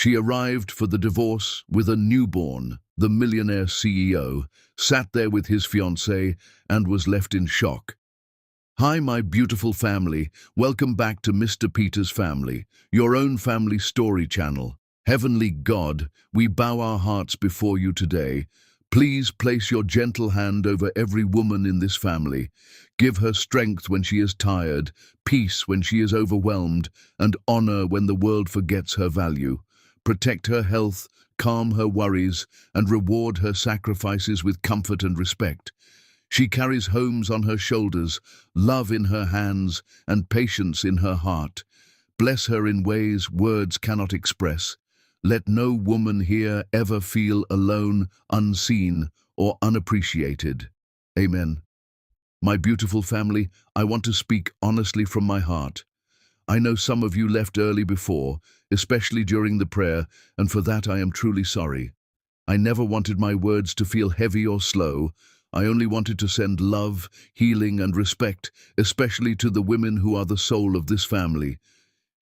She arrived for the divorce with a newborn. The millionaire CEO sat there with his fiancée and was left in shock. Hi, my beautiful family. Welcome back to Mr. Peter's Family, your own family story channel. Heavenly God, we bow our hearts before you today. Please place your gentle hand over every woman in this family. Give her strength when she is tired, peace when she is overwhelmed, and honor when the world forgets her value. Protect her health, calm her worries, and reward her sacrifices with comfort and respect. She carries homes on her shoulders, love in her hands, and patience in her heart. Bless her in ways words cannot express. Let no woman here ever feel alone, unseen, or unappreciated. Amen. My beautiful family, I want to speak honestly from my heart. I know some of you left early before, especially during the prayer, and for that I am truly sorry. I never wanted my words to feel heavy or slow. I only wanted to send love, healing, and respect, especially to the women who are the soul of this family.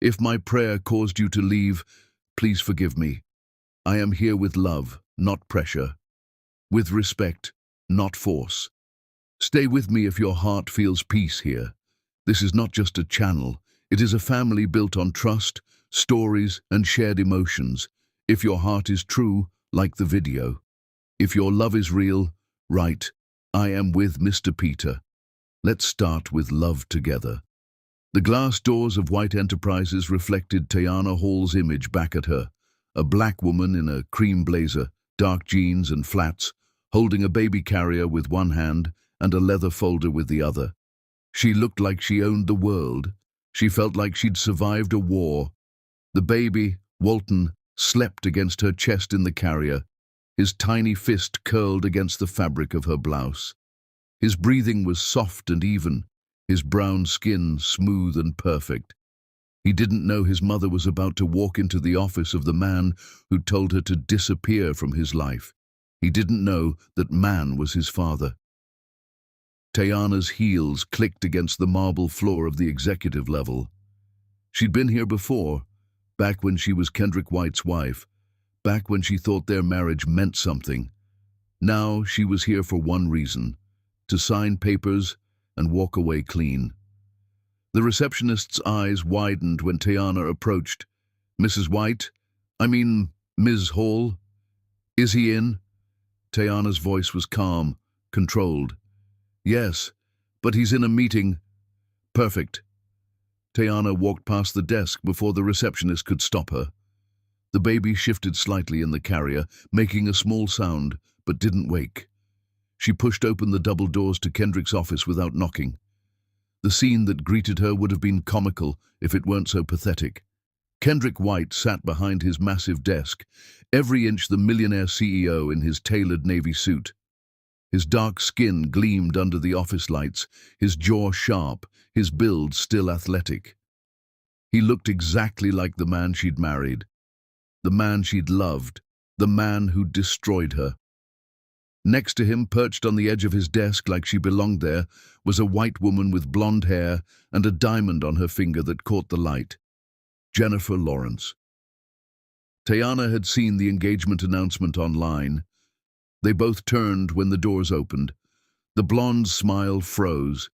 If my prayer caused you to leave, please forgive me. I am here with love, not pressure. With respect, not force. Stay with me if your heart feels peace here. This is not just a channel. It is a family built on trust, stories, and shared emotions. If your heart is true, like the video. If your love is real, write, I am with Mr. Peter. Let's start with love together. The glass doors of White Enterprises reflected Tiana Hall's image back at her, a black woman in a cream blazer, dark jeans and flats, holding a baby carrier with one hand and a leather folder with the other. She looked like she owned the world. She felt like she'd survived a war. The baby, Walton, slept against her chest in the carrier, his tiny fist curled against the fabric of her blouse. His breathing was soft and even, his brown skin smooth and perfect. He didn't know his mother was about to walk into the office of the man who told her to disappear from his life. He didn't know that man was his father. Tiana's heels clicked against the marble floor of the executive level. She'd been here before, back when she was Kendrick White's wife, back when she thought their marriage meant something. Now she was here for one reason, to sign papers and walk away clean. The receptionist's eyes widened when Tiana approached. Mrs. White? Ms. Hall? Is he in? Tiana's voice was calm, controlled. Yes, but he's in a meeting. Perfect. Tiana walked past the desk before the receptionist could stop her. The baby shifted slightly in the carrier, making a small sound, but didn't wake. She pushed open the double doors to Kendrick's office without knocking. The scene that greeted her would have been comical if it weren't so pathetic. Kendrick White sat behind his massive desk, every inch the millionaire CEO in his tailored navy suit. His dark skin gleamed under the office lights, his jaw sharp, his build still athletic. He looked exactly like the man she'd married, the man she'd loved, the man who'd destroyed her. Next to him, perched on the edge of his desk like she belonged there, was a white woman with blonde hair and a diamond on her finger that caught the light. Jennifer Lawrence. Tiana had seen the engagement announcement online. They both turned when the doors opened. The blonde's smile froze.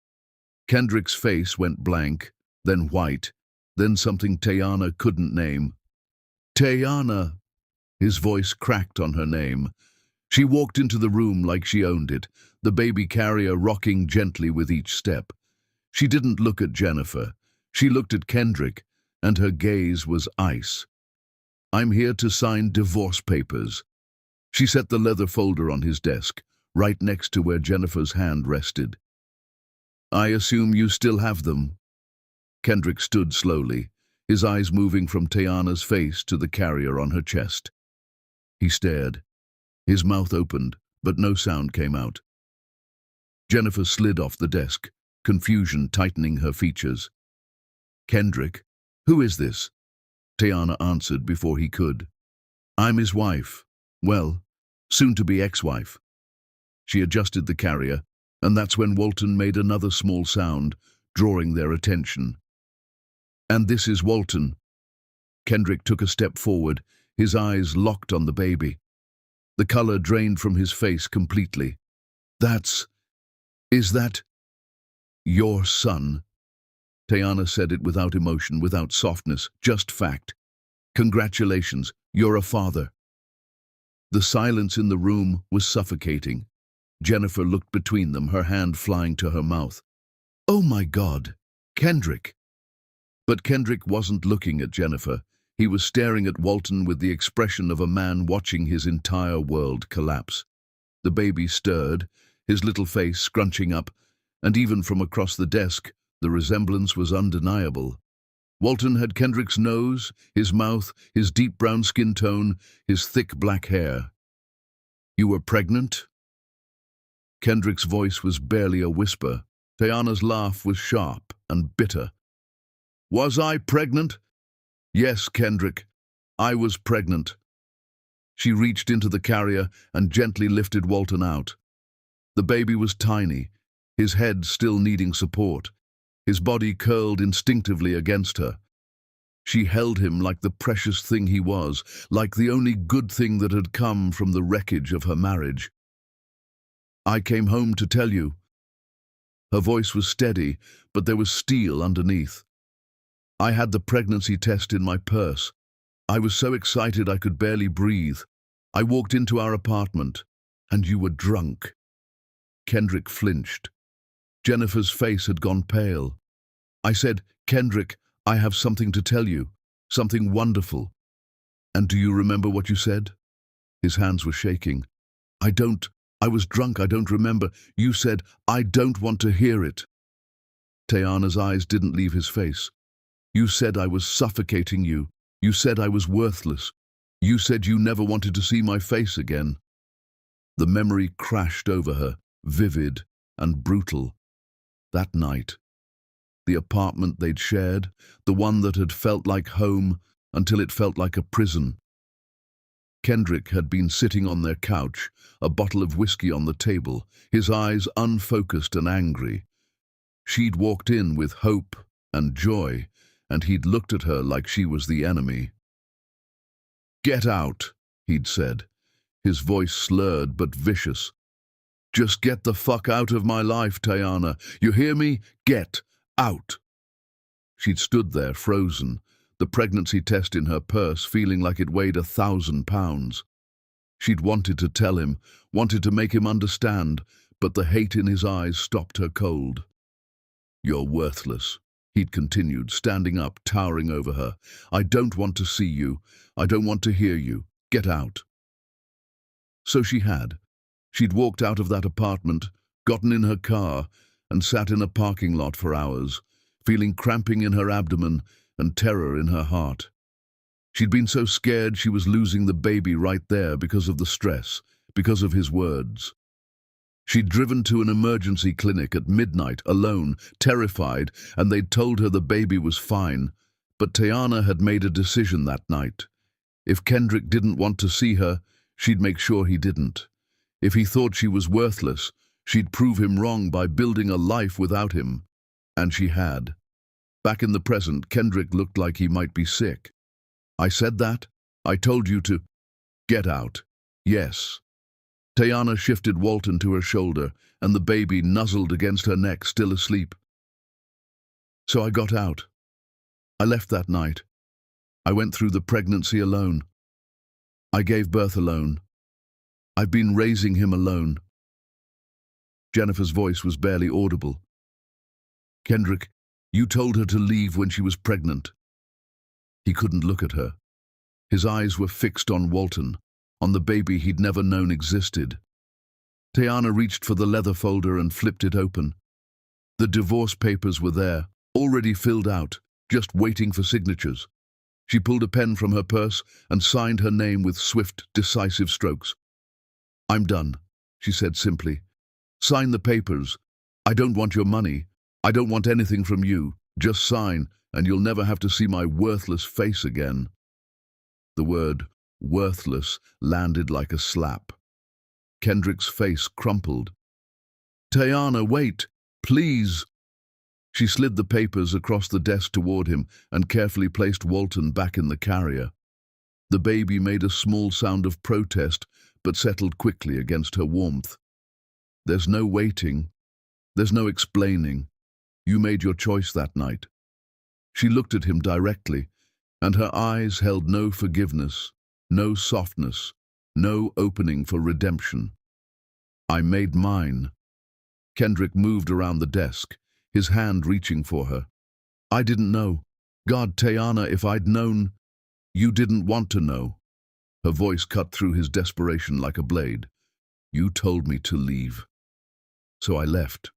Kendrick's face went blank, then white, then something Tiana couldn't name. Tiana! His voice cracked on her name. She walked into the room like she owned it, the baby carrier rocking gently with each step. She didn't look at Jennifer. She looked at Kendrick, and her gaze was ice. I'm here to sign divorce papers. She set the leather folder on his desk, right next to where Jennifer's hand rested. I assume you still have them. Kendrick stood slowly, his eyes moving from Tiana's face to the carrier on her chest. He stared. His mouth opened, but no sound came out. Jennifer slid off the desk, confusion tightening her features. Kendrick, who is this? Tiana answered before he could. I'm his wife. Well, soon-to-be ex-wife. She adjusted the carrier, and that's when Walton made another small sound, drawing their attention. And this is Walton. Kendrick took a step forward, his eyes locked on the baby. The color drained from his face completely. Is that your son? Tayana said it without emotion, without softness, just fact. Congratulations, you're a father. The silence in the room was suffocating. Jennifer looked between them, her hand flying to her mouth. Oh my God, Kendrick! But Kendrick wasn't looking at Jennifer. He was staring at Walton with the expression of a man watching his entire world collapse. The baby stirred, his little face scrunching up, and even from across the desk, the resemblance was undeniable. Walton had Kendrick's nose, his mouth, his deep brown skin tone, his thick black hair. You were pregnant? Kendrick's voice was barely a whisper. Tayana's laugh was sharp and bitter. Was I pregnant? Yes, Kendrick, I was pregnant. She reached into the carrier and gently lifted Walton out. The baby was tiny, his head still needing support. His body curled instinctively against her. She held him like the precious thing he was, like the only good thing that had come from the wreckage of her marriage. I came home to tell you. Her voice was steady, but there was steel underneath. I had the pregnancy test in my purse. I was so excited I could barely breathe. I walked into our apartment, and you were drunk. Kendrick flinched. Jennifer's face had gone pale. I said, Kendrick, I have something to tell you, something wonderful. And do you remember what you said? His hands were shaking. I was drunk, I don't remember. You said, I don't want to hear it. Tayana's eyes didn't leave his face. You said I was suffocating you. You said I was worthless. You said you never wanted to see my face again. The memory crashed over her, vivid and brutal. That night, the apartment they'd shared, the one that had felt like home until it felt like a prison. Kendrick had been sitting on their couch, a bottle of whiskey on the table, his eyes unfocused and angry. She'd walked in with hope and joy, and he'd looked at her like she was the enemy. Get out, he'd said, his voice slurred but vicious. Just get the fuck out of my life, Tayana. You hear me? Get out. She'd stood there, frozen, the pregnancy test in her purse feeling like it weighed 1,000 pounds. She'd wanted to tell him, wanted to make him understand, but the hate in his eyes stopped her cold. You're worthless, he'd continued, standing up, towering over her. I don't want to see you. I don't want to hear you. Get out. So she had. She'd walked out of that apartment, gotten in her car, and sat in a parking lot for hours, feeling cramping in her abdomen and terror in her heart. She'd been so scared she was losing the baby right there because of the stress, because of his words. She'd driven to an emergency clinic at midnight, alone, terrified, and they'd told her the baby was fine. But Tayana had made a decision that night. If Kendrick didn't want to see her, she'd make sure he didn't. If he thought she was worthless, she'd prove him wrong by building a life without him. And she had. Back in the present, Kendrick looked like he might be sick. I said that? I told you to get out. Yes. Tayana shifted Walton to her shoulder, and the baby nuzzled against her neck, still asleep. So I got out. I left that night. I went through the pregnancy alone. I gave birth alone. I've been raising him alone. Jennifer's voice was barely audible. Kendrick, you told her to leave when she was pregnant. He couldn't look at her. His eyes were fixed on Walton, on the baby he'd never known existed. Tayana reached for the leather folder and flipped it open. The divorce papers were there, already filled out, just waiting for signatures. She pulled a pen from her purse and signed her name with swift, decisive strokes. I'm done, she said simply. Sign the papers. I don't want your money. I don't want anything from you. Just sign, and you'll never have to see my worthless face again. The word worthless landed like a slap. Kendrick's face crumpled. Tayana, wait, please. She slid the papers across the desk toward him and carefully placed Walton back in the carrier. The baby made a small sound of protest, but settled quickly against her warmth. There's no waiting. There's no explaining. You made your choice that night. She looked at him directly, and her eyes held no forgiveness, no softness, no opening for redemption. I made mine. Kendrick moved around the desk, his hand reaching for her. I didn't know. God, Tayana, if I'd known. You didn't want to know. Her voice cut through his desperation like a blade. You told me to leave. So I left.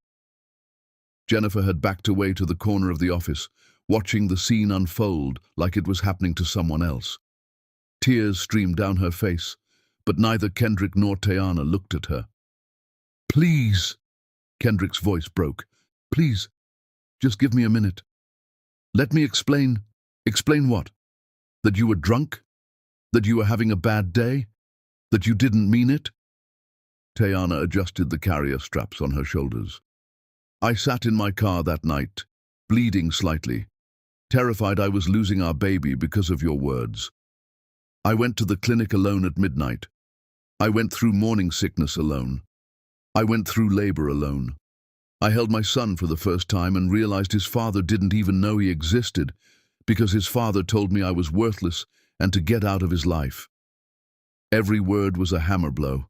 Jennifer had backed away to the corner of the office, watching the scene unfold like it was happening to someone else. Tears streamed down her face, but neither Kendrick nor Tayana looked at her. Please, Kendrick's voice broke. Please, just give me a minute. Let me explain. Explain what? That you were drunk? That you were having a bad day? That you didn't mean it? Tayana adjusted the carrier straps on her shoulders. I sat in my car that night, bleeding slightly, terrified I was losing our baby because of your words. I went to the clinic alone at midnight. I went through morning sickness alone. I went through labor alone. I held my son for the first time and realized his father didn't even know he existed because his father told me I was worthless and to get out of his life. Every word was a hammer blow.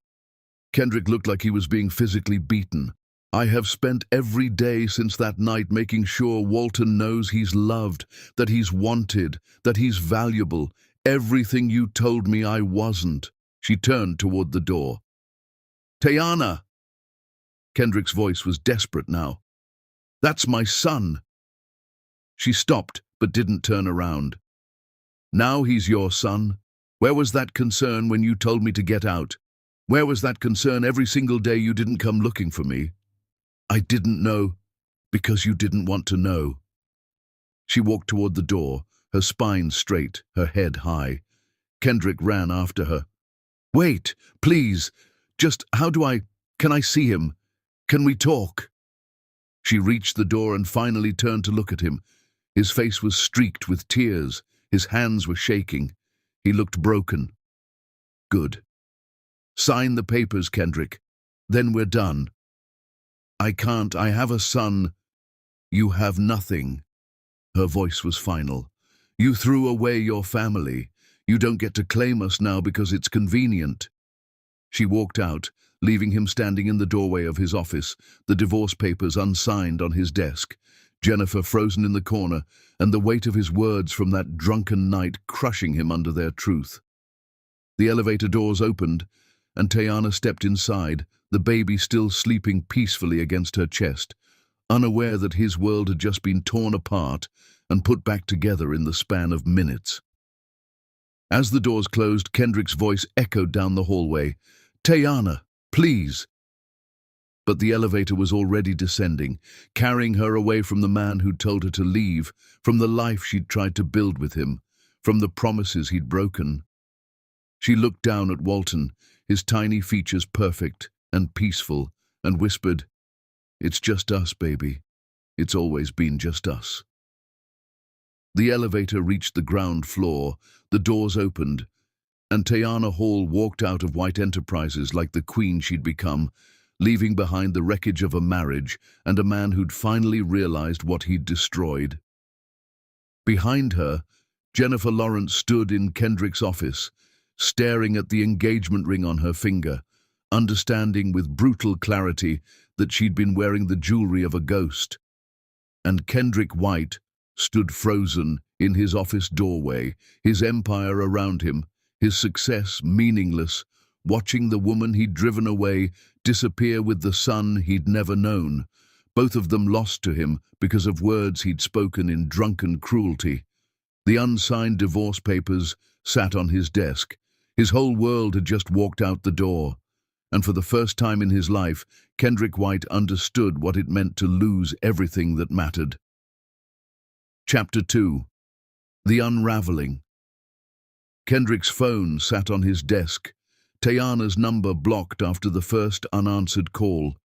Kendrick looked like he was being physically beaten. I have spent every day since that night making sure Walton knows he's loved, that he's wanted, that he's valuable. Everything you told me I wasn't. She turned toward the door. Tayana! Kendrick's voice was desperate now. That's my son. She stopped, but didn't turn around. Now he's your son. Where was that concern when you told me to get out? Where was that concern every single day you didn't come looking for me? I didn't know, because you didn't want to know. She walked toward the door, her spine straight, her head high. Kendrick ran after her. Wait, please. Just, can I see him? Can we talk? She reached the door and finally turned to look at him. His face was streaked with tears. His hands were shaking. He looked broken. Good. Sign the papers, Kendrick. Then we're done. I can't. I have a son. You have nothing. Her voice was final. You threw away your family. You don't get to claim us now because it's convenient. She walked out, leaving him standing in the doorway of his office, the divorce papers unsigned on his desk, Jennifer frozen in the corner, and the weight of his words from that drunken night crushing him under their truth. The elevator doors opened, and Tayana stepped inside, the baby still sleeping peacefully against her chest, unaware that his world had just been torn apart and put back together in the span of minutes. As the doors closed, Kendrick's voice echoed down the hallway. Tayana, please. But the elevator was already descending, carrying her away from the man who'd told her to leave, from the life she'd tried to build with him, from the promises he'd broken. She looked down at Walton, his tiny features perfect and peaceful, and whispered, It's just us, baby. It's always been just us. The elevator reached the ground floor, the doors opened, and Tayana Hall walked out of White Enterprises like the queen she'd become, leaving behind the wreckage of a marriage and a man who'd finally realized what he'd destroyed. Behind her, Jennifer Lawrence stood in Kendrick's office, staring at the engagement ring on her finger, understanding with brutal clarity that she'd been wearing the jewelry of a ghost. And Kendrick White stood frozen in his office doorway, his empire around him, his success meaningless, watching the woman he'd driven away disappear with the son he'd never known, both of them lost to him because of words he'd spoken in drunken cruelty. The unsigned divorce papers sat on his desk. His whole world had just walked out the door, and for the first time in his life, Kendrick White understood what it meant to lose everything that mattered. Chapter 2. The Unraveling. Kendrick's phone sat on his desk, Tayana's number blocked after the first unanswered call.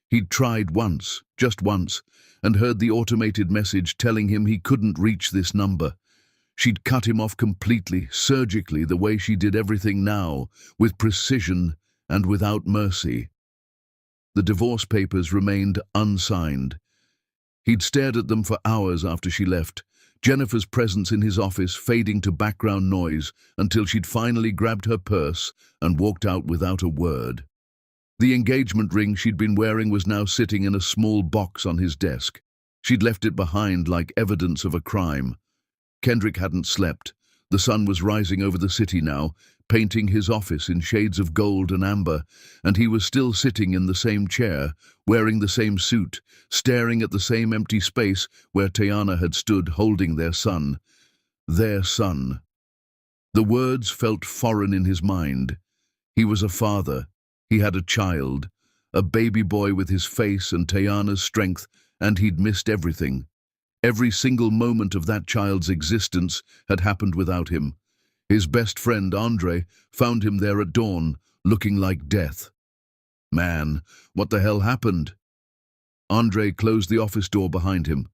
He'd tried once, just once, and heard the automated message telling him he couldn't reach this number. She'd cut him off completely, surgically, the way she did everything now, with precision and without mercy. The divorce papers remained unsigned. He'd stared at them for hours after she left, Jennifer's presence in his office fading to background noise until she'd finally grabbed her purse and walked out without a word. The engagement ring she'd been wearing was now sitting in a small box on his desk. She'd left it behind like evidence of a crime. Kendrick hadn't slept. The sun was rising over the city now, painting his office in shades of gold and amber, and he was still sitting in the same chair, wearing the same suit, staring at the same empty space where Tiana had stood holding their son. Their son. The words felt foreign in his mind. He was a father. He had a child, a baby boy with his face and Tiana's strength, and he'd missed everything. Every single moment of that child's existence had happened without him. His best friend, Andre, found him there at dawn, looking like death. Man, what the hell happened? Andre closed the office door behind him.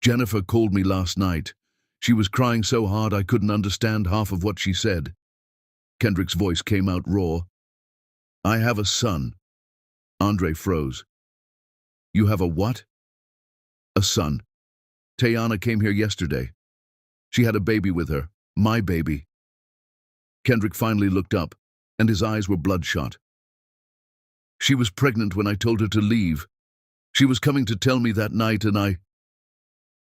Jennifer called me last night. She was crying so hard I couldn't understand half of what she said. Kendrick's voice came out raw. I have a son. Andre froze. You have a what? A son. Tiana came here yesterday. She had a baby with her. My baby. Kendrick finally looked up, and his eyes were bloodshot. She was pregnant when I told her to leave. She was coming to tell me that night, and I...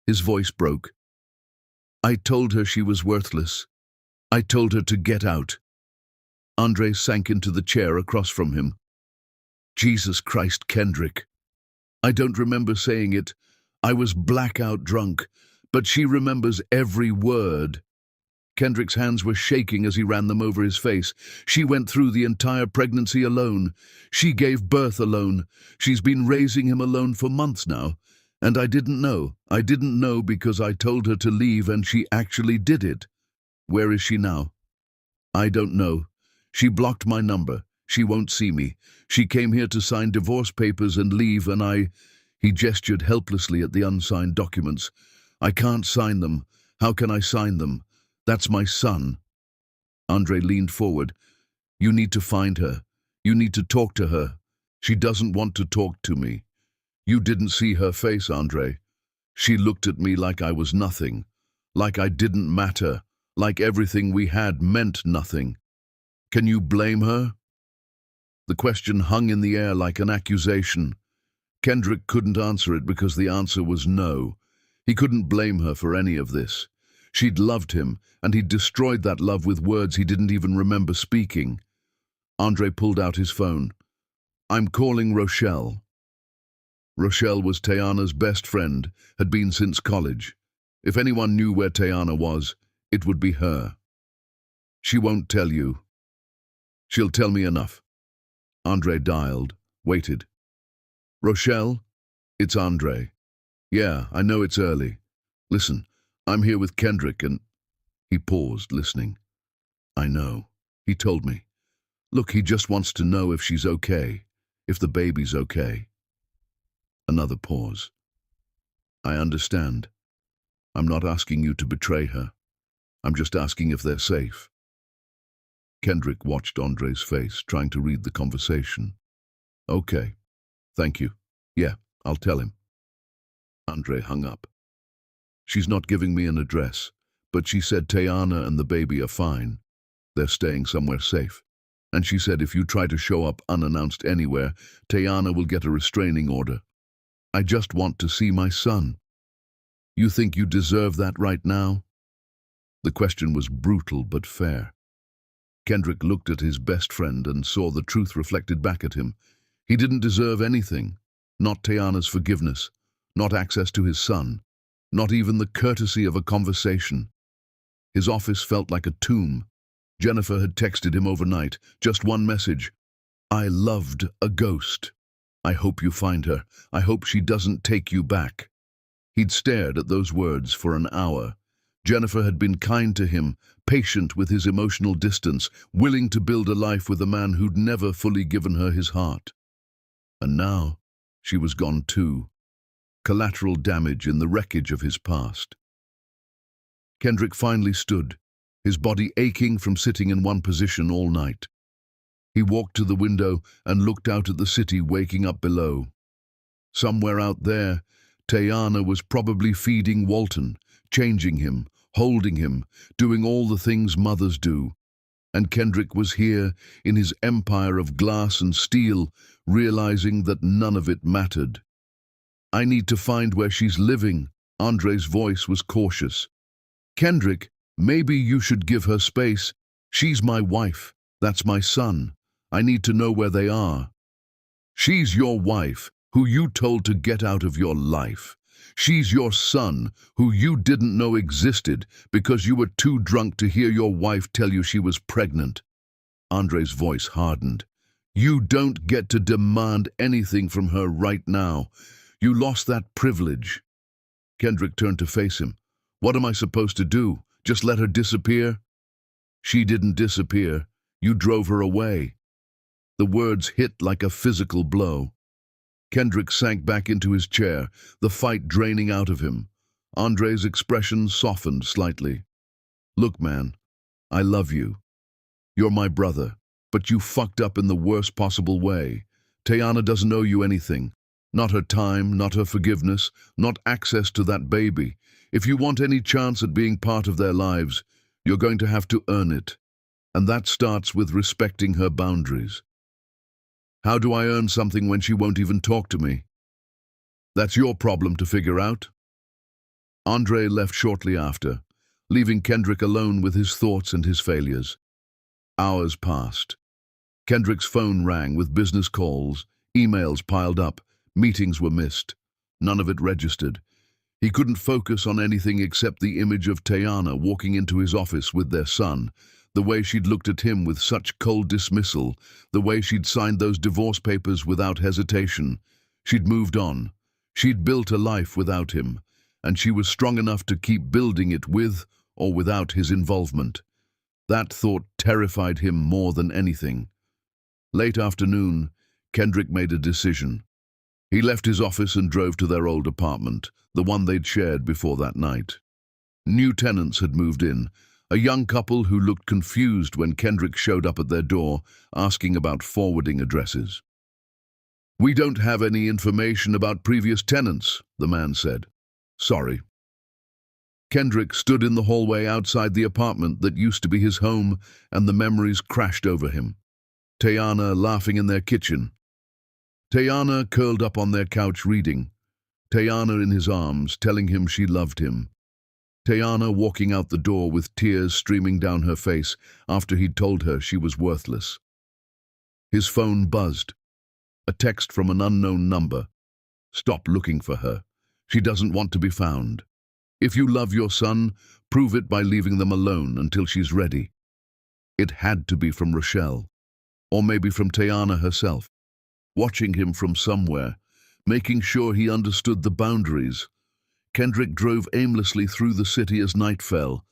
His voice broke. I told her she was worthless. I told her to get out. Andre sank into the chair across from him. Jesus Christ, Kendrick. I don't remember saying it. I was blackout drunk, but she remembers every word. Kendrick's hands were shaking as he ran them over his face. She went through the entire pregnancy alone. She gave birth alone. She's been raising him alone for months now. And I didn't know. I didn't know because I told her to leave and she actually did it. Where is she now? I don't know. She blocked my number. She won't see me. She came here to sign divorce papers and leave, and He gestured helplessly at the unsigned documents. I can't sign them. How can I sign them? That's my son. Andre leaned forward. You need to find her. You need to talk to her. She doesn't want to talk to me. You didn't see her face, Andre. She looked at me like I was nothing, like I didn't matter, like everything we had meant nothing. Can you blame her? The question hung in the air like an accusation. Kendrick couldn't answer it because the answer was no. He couldn't blame her for any of this. She'd loved him, and he'd destroyed that love with words he didn't even remember speaking. Andre pulled out his phone. I'm calling Rochelle. Rochelle was Tiana's best friend, had been since college. If anyone knew where Tiana was, it would be her. She won't tell you. She'll tell me enough. Andre dialed, waited. Rochelle? It's Andre. Yeah, I know it's early. Listen, I'm here with Kendrick and... He paused, listening. I know. He told me. Look, he just wants to know if she's okay, if the baby's okay. Another pause. I understand. I'm not asking you to betray her. I'm just asking if they're safe. Kendrick watched Andre's face, trying to read the conversation. Okay. Thank you. Yeah, I'll tell him. Andre hung up. She's not giving me an address, but she said Tiana and the baby are fine. They're staying somewhere safe. And she said if you try to show up unannounced anywhere, Tiana will get a restraining order. I just want to see my son. You think you deserve that right now? The question was brutal but fair. Kendrick looked at his best friend and saw the truth reflected back at him. He didn't deserve anything. Not Tiana's forgiveness, not access to his son, not even the courtesy of a conversation. His office felt like a tomb. Jennifer had texted him overnight, just one message. I loved a ghost. I hope you find her. I hope she doesn't take you back. He'd stared at those words for an hour. Jennifer had been kind to him, patient with his emotional distance, willing to build a life with a man who'd never fully given her his heart. And now, she was gone too. Collateral damage in the wreckage of his past. Kendrick finally stood, his body aching from sitting in one position all night. He walked to the window and looked out at the city waking up below. Somewhere out there, Tayana was probably feeding Walton, changing him, holding him, doing all the things mothers do. And Kendrick was here, in his empire of glass and steel, realizing that none of it mattered. "I need to find where she's living," Andre's voice was cautious. "Kendrick, maybe you should give her space. She's my wife. That's my son. I need to know where they are." "She's your wife, who you told to get out of your life. She's your son, who you didn't know existed because you were too drunk to hear your wife tell you she was pregnant." Andre's voice hardened. "You don't get to demand anything from her right now. You lost that privilege." Kendrick turned to face him. "What am I supposed to do? Just let her disappear?" "She didn't disappear. You drove her away." The words hit like a physical blow. Kendrick sank back into his chair, the fight draining out of him. Andre's expression softened slightly. "Look, man, I love you. You're my brother, but you fucked up in the worst possible way. Tayana doesn't owe you anything. Not her time, not her forgiveness, not access to that baby. If you want any chance at being part of their lives, you're going to have to earn it. And that starts with respecting her boundaries." "How do I earn something when she won't even talk to me?" "That's your problem to figure out." Andre left shortly after, leaving Kendrick alone with his thoughts and his failures. Hours passed. Kendrick's phone rang with business calls, emails piled up, meetings were missed. None of it registered. He couldn't focus on anything except the image of Tayana walking into his office with their son, the way she'd looked at him with such cold dismissal, the way she'd signed those divorce papers without hesitation. She'd moved on. She'd built a life without him, and she was strong enough to keep building it with or without his involvement. That thought terrified him more than anything. Late afternoon, Kendrick made a decision. He left his office and drove to their old apartment, the one they'd shared before that night. New tenants had moved in, a young couple who looked confused when Kendrick showed up at their door, asking about forwarding addresses. "We don't have any information about previous tenants," the man said. "Sorry." Kendrick stood in the hallway outside the apartment that used to be his home, and the memories crashed over him. Tayana laughing in their kitchen. Tayana curled up on their couch reading. Tayana in his arms, telling him she loved him. Tayana walking out the door with tears streaming down her face after he'd told her she was worthless. His phone buzzed. A text from an unknown number. "Stop looking for her. She doesn't want to be found. If you love your son, prove it by leaving them alone until she's ready." It had to be from Rochelle, or maybe from Tayana herself, watching him from somewhere, making sure he understood the boundaries. Kendrick drove aimlessly through the city as night fell.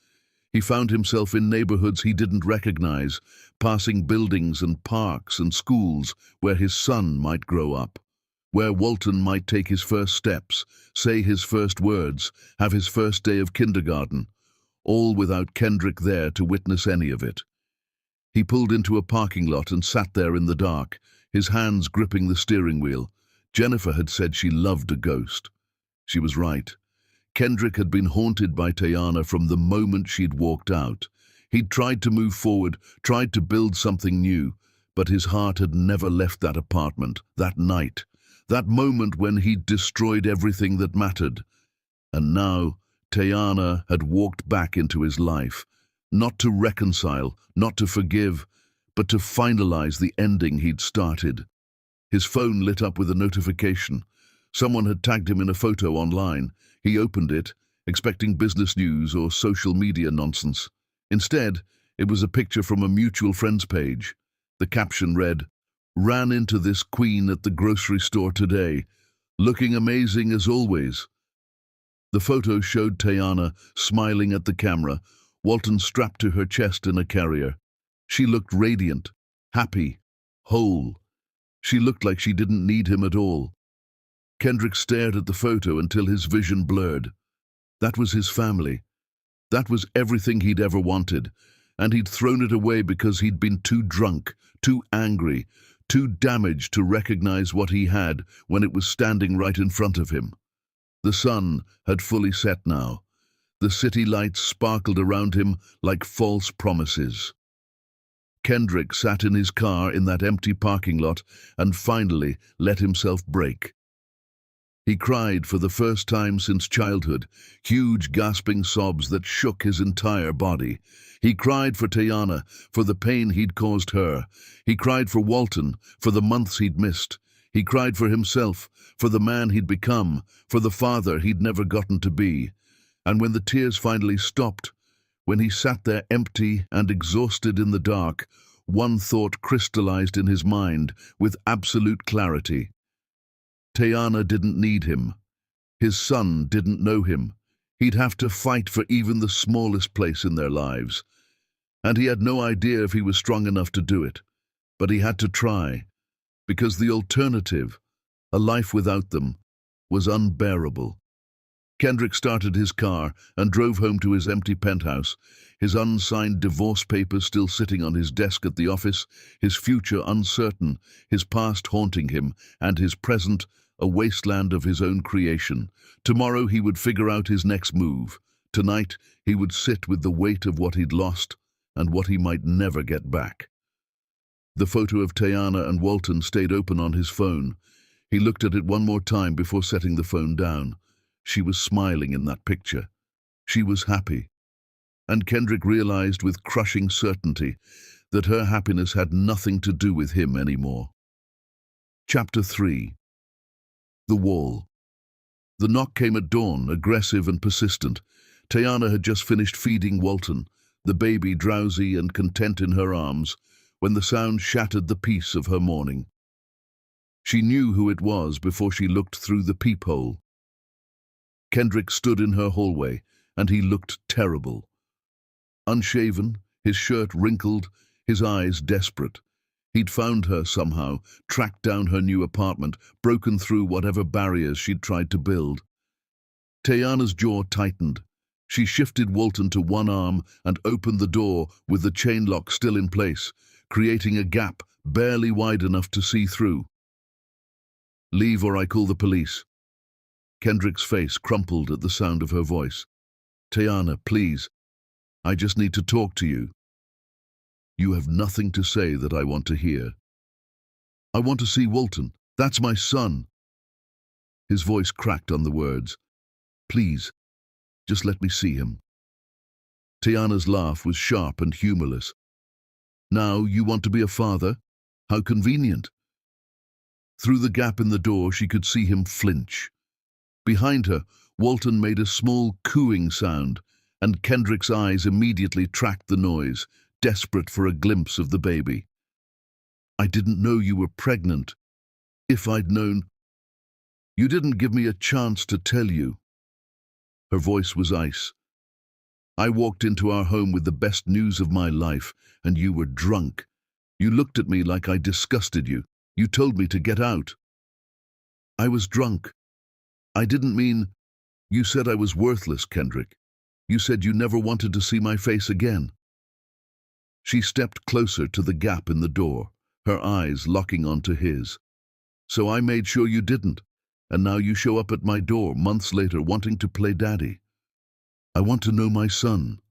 He found himself in neighborhoods he didn't recognize, passing buildings and parks and schools where his son might grow up, where Walton might take his first steps, say his first words, have his first day of kindergarten, all without Kendrick there to witness any of it. He pulled into a parking lot and sat there in the dark, his hands gripping the steering wheel. Jennifer had said she loved a ghost. She was right. Kendrick had been haunted by Tayana from the moment she'd walked out. He'd tried to move forward, tried to build something new, but his heart had never left that apartment, that night, that moment when he'd destroyed everything that mattered. And now, Tayana had walked back into his life, not to reconcile, not to forgive, but to finalize the ending he'd started. His phone lit up with a notification. Someone had tagged him in a photo online. He opened it, expecting business news or social media nonsense. Instead, it was a picture from a mutual friends page. The caption read, "Ran into this queen at the grocery store today, looking amazing as always." The photo showed Tayana smiling at the camera, Walton strapped to her chest in a carrier. She looked radiant, happy, whole. She looked like she didn't need him at all. Kendrick stared at the photo until his vision blurred. That was his family. That was everything he'd ever wanted, and he'd thrown it away because he'd been too drunk, too angry, too damaged to recognize what he had when it was standing right in front of him. The sun had fully set now. The city lights sparkled around him like false promises. Kendrick sat in his car in that empty parking lot and finally let himself break. He cried for the first time since childhood, huge gasping sobs that shook his entire body. He cried for Tayana, for the pain he'd caused her. He cried for Walton, for the months he'd missed. He cried for himself, for the man he'd become, for the father he'd never gotten to be. And when the tears finally stopped, when he sat there empty and exhausted in the dark, one thought crystallized in his mind with absolute clarity. Tayana didn't need him. His son didn't know him. He'd have to fight for even the smallest place in their lives. And he had no idea if he was strong enough to do it. But he had to try, because the alternative, a life without them, was unbearable. Kendrick started his car and drove home to his empty penthouse, his unsigned divorce papers still sitting on his desk at the office, his future uncertain, his past haunting him, and his present a wasteland of his own creation. Tomorrow he would figure out his next move. Tonight he would sit with the weight of what he'd lost and what he might never get back. The photo of Tayana and Walton stayed open on his phone. He looked at it one more time before setting the phone down. She was smiling in that picture. She was happy. And Kendrick realized with crushing certainty that her happiness had nothing to do with him anymore. Chapter 3. The Wall. The knock came at dawn, aggressive and persistent. Tayana had just finished feeding Walton, the baby drowsy and content in her arms, when the sound shattered the peace of her morning. She knew who it was before she looked through the peephole. Kendrick stood in her hallway, and he looked terrible. Unshaven, his shirt wrinkled, his eyes desperate. He'd found her somehow, tracked down her new apartment, broken through whatever barriers she'd tried to build. Tayana's jaw tightened. She shifted Walton to one arm and opened the door with the chain lock still in place, creating a gap barely wide enough to see through. "Leave or I call the police." Kendrick's face crumpled at the sound of her voice. "Tayana, please. I just need to talk to you." "You have nothing to say that I want to hear." "I want to see Walton. That's my son." His voice cracked on the words. "Please, just let me see him." Tayana's laugh was sharp and humorless. "Now you want to be a father? How convenient." Through the gap in the door she could see him flinch. Behind her, Walton made a small cooing sound, and Kendrick's eyes immediately tracked the noise, desperate for a glimpse of the baby. "I didn't know you were pregnant. If I'd known—" "You didn't give me a chance to tell you." Her voice was ice. "I walked into our home with the best news of my life, and you were drunk. You looked at me like I disgusted you. You told me to get out." "I was drunk. I didn't mean—" "You said I was worthless, Kendrick. You said you never wanted to see my face again." She stepped closer to the gap in the door, her eyes locking onto his. "So I made sure you didn't, and now you show up at my door months later wanting to play daddy. I want to know my son.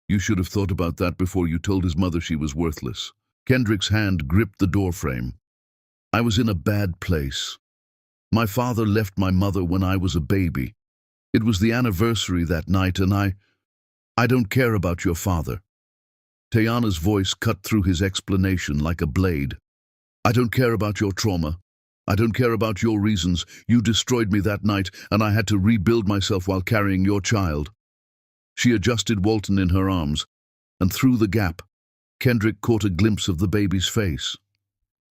You should have thought about that before you told his mother she was worthless." Kendrick's hand gripped the doorframe. "I was in a bad place. My father left my mother when I was a baby. It was the anniversary that night, and I don't care about your father." Tayana's voice cut through his explanation like a blade. "I don't care about your trauma. I don't care about your reasons. You destroyed me that night, and I had to rebuild myself while carrying your child." She adjusted Walton in her arms, and through the gap, Kendrick caught a glimpse of the baby's face.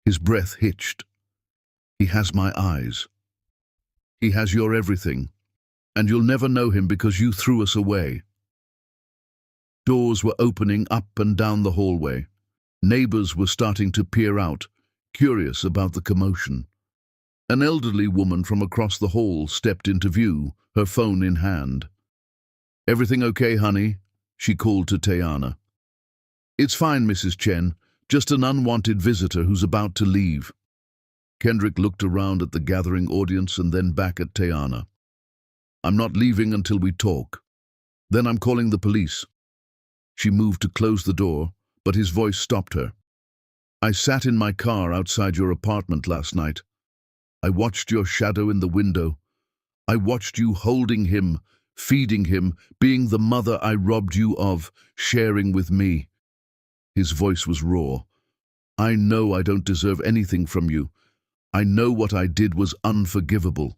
His breath hitched. "He has my eyes. He has your everything. And you'll never know him because you threw us away." Doors were opening up and down the hallway. Neighbors were starting to peer out, curious about the commotion. An elderly woman from across the hall stepped into view, her phone in hand. Everything okay, honey? She called to Tayana. It's fine, Mrs. Chen. Just an unwanted visitor who's about to leave. Kendrick looked around at the gathering audience and then back at Tayana. I'm not leaving until we talk. Then I'm calling the police. She moved to close the door, but his voice stopped her. I sat in my car outside your apartment last night. I watched your shadow in the window. I watched you holding him, feeding him, being the mother I robbed you of, sharing with me. His voice was raw. I know I don't deserve anything from you. I know what I did was unforgivable.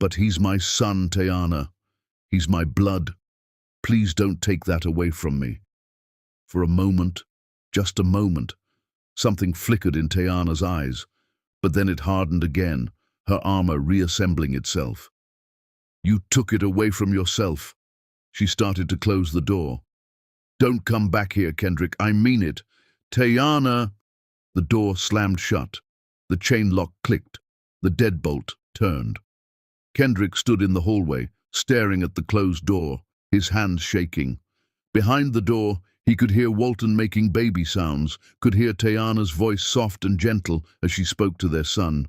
But he's my son, Tayana. He's my blood. Please don't take that away from me. For a moment, just a moment, something flickered in Tayana's eyes, but then it hardened again, her armor reassembling itself. You took it away from yourself. She started to close the door. Don't come back here, Kendrick. I mean it. Tayana! The door slammed shut. The chain lock clicked. The deadbolt turned. Kendrick stood in the hallway, staring at the closed door, his hands shaking. Behind the door, he could hear Walton making baby sounds, could hear Tayana's voice soft and gentle as she spoke to their son.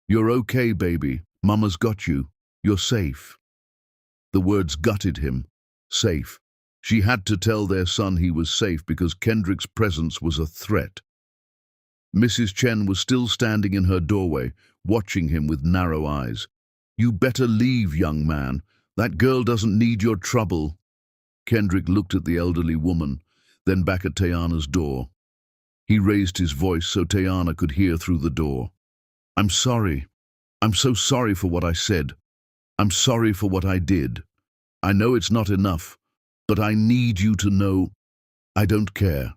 You're okay, baby. Mama's got you. You're safe. The words gutted him. Safe. She had to tell their son he was safe because Kendrick's presence was a threat. Mrs. Chen was still standing in her doorway, watching him with narrow eyes. You better leave, young man. That girl doesn't need your trouble. Kendrick looked at the elderly woman, then back at Tayana's door. He raised his voice so Tayana could hear through the door. I'm sorry. I'm so sorry for what I said. I'm sorry for what I did. I know it's not enough, but I need you to know I don't care.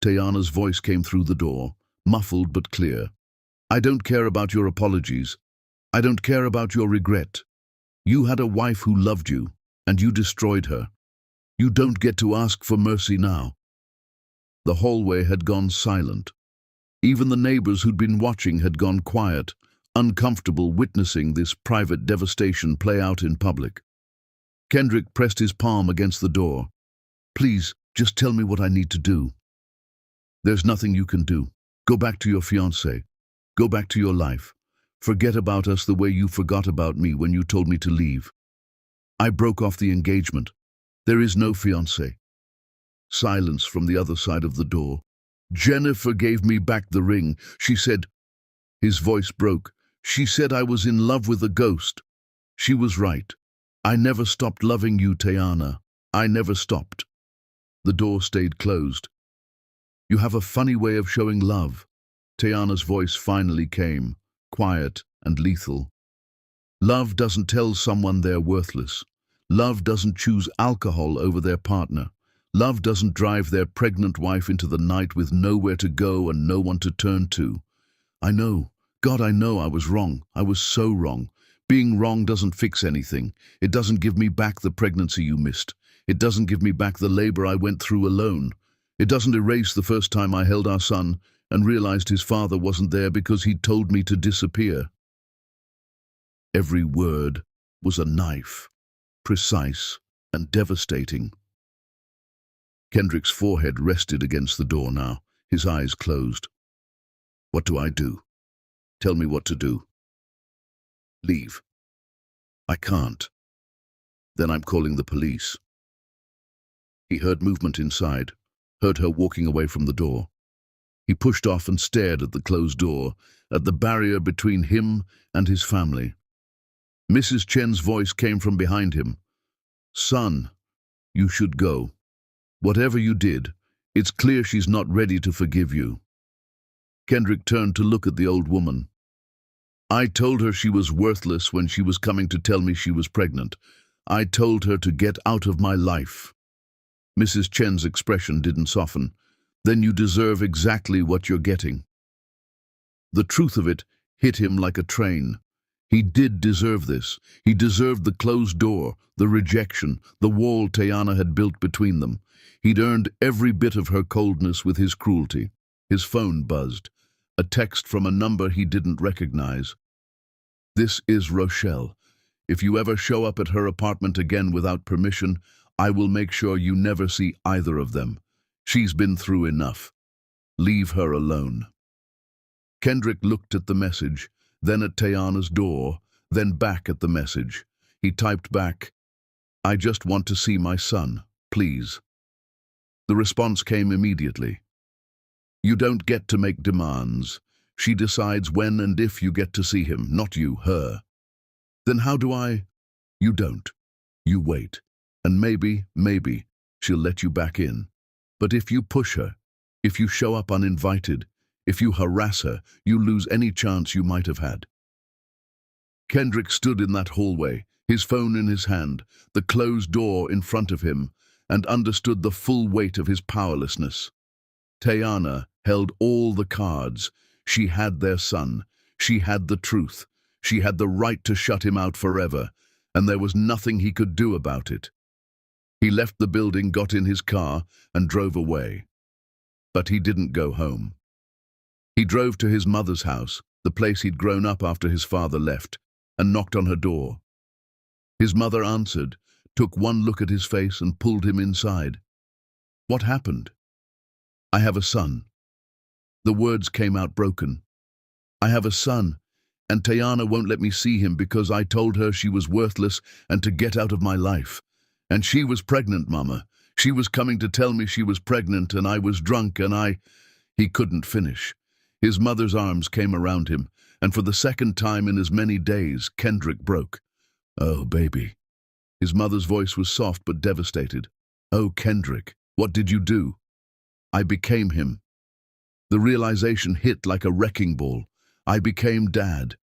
Tayana's voice came through the door, muffled but clear. I don't care about your apologies. I don't care about your regret. You had a wife who loved you, and you destroyed her. You don't get to ask for mercy now. The hallway had gone silent. Even the neighbors who'd been watching had gone quiet, uncomfortable witnessing this private devastation play out in public. Kendrick pressed his palm against the door. Please, just tell me what I need to do. There's nothing you can do. Go back to your fiancé. Go back to your life. Forget about us the way you forgot about me when you told me to leave. I broke off the engagement. There is no fiancé. Silence from the other side of the door. Jennifer gave me back the ring. She said, his voice broke. She said I was in love with a ghost. She was right. I never stopped loving you, Tayana. I never stopped. The door stayed closed. You have a funny way of showing love. Tayana's voice finally came, quiet and lethal. Love doesn't tell someone they're worthless. Love doesn't choose alcohol over their partner. Love doesn't drive their pregnant wife into the night with nowhere to go and no one to turn to. I know. God, I know I was wrong. I was so wrong. Being wrong doesn't fix anything. It doesn't give me back the pregnancy you missed. It doesn't give me back the labor I went through alone. It doesn't erase the first time I held our son and realized his father wasn't there because he'd told me to disappear. Every word was a knife, precise and devastating. Kendrick's forehead rested against the door now, his eyes closed. What do I do? Tell me what to do. Leave. I can't. Then I'm calling the police. He heard movement inside, heard her walking away from the door. He pushed off and stared at the closed door, at the barrier between him and his family. Mrs. Chen's voice came from behind him. Son, you should go. Whatever you did, it's clear she's not ready to forgive you. Kendrick turned to look at the old woman. I told her she was worthless when she was coming to tell me she was pregnant. I told her to get out of my life. Mrs. Chen's expression didn't soften. Then you deserve exactly what you're getting. The truth of it hit him like a train. He did deserve this. He deserved the closed door, the rejection, the wall Tayana had built between them. He'd earned every bit of her coldness with his cruelty. His phone buzzed. A text from a number he didn't recognize. This is Rochelle. If you ever show up at her apartment again without permission, I will make sure you never see either of them. She's been through enough. Leave her alone." Kendrick looked at the message, then at Tayana's door, then back at the message. He typed back, "I just want to see my son, please." The response came immediately. "You don't get to make demands. She decides when and if you get to see him, not you, her." "Then how do I?" "You don't. You wait. And maybe, she'll let you back in. But if you push her, if you show up uninvited, if you harass her, you lose any chance you might have had." Kendrick stood in that hallway, his phone in his hand, the closed door in front of him, and understood the full weight of his powerlessness. Tayana held all the cards. She had their son. She had the truth. She had the right to shut him out forever, and there was nothing he could do about it. He left the building, got in his car, and drove away. But he didn't go home. He drove to his mother's house, the place he'd grown up after his father left, and knocked on her door. His mother answered, took one look at his face and pulled him inside. "What happened?" "I have a son." The words came out broken. "I have a son, and Tayana won't let me see him because I told her she was worthless and to get out of my life. And she was pregnant, Mama. She was coming to tell me she was pregnant, and I was drunk, and He couldn't finish. His mother's arms came around him, and for the second time in as many days, Kendrick broke. "Oh, baby." His mother's voice was soft but devastated. "Oh, Kendrick, what did you do?" "I became him." The realization hit like a wrecking ball. "I became Dad.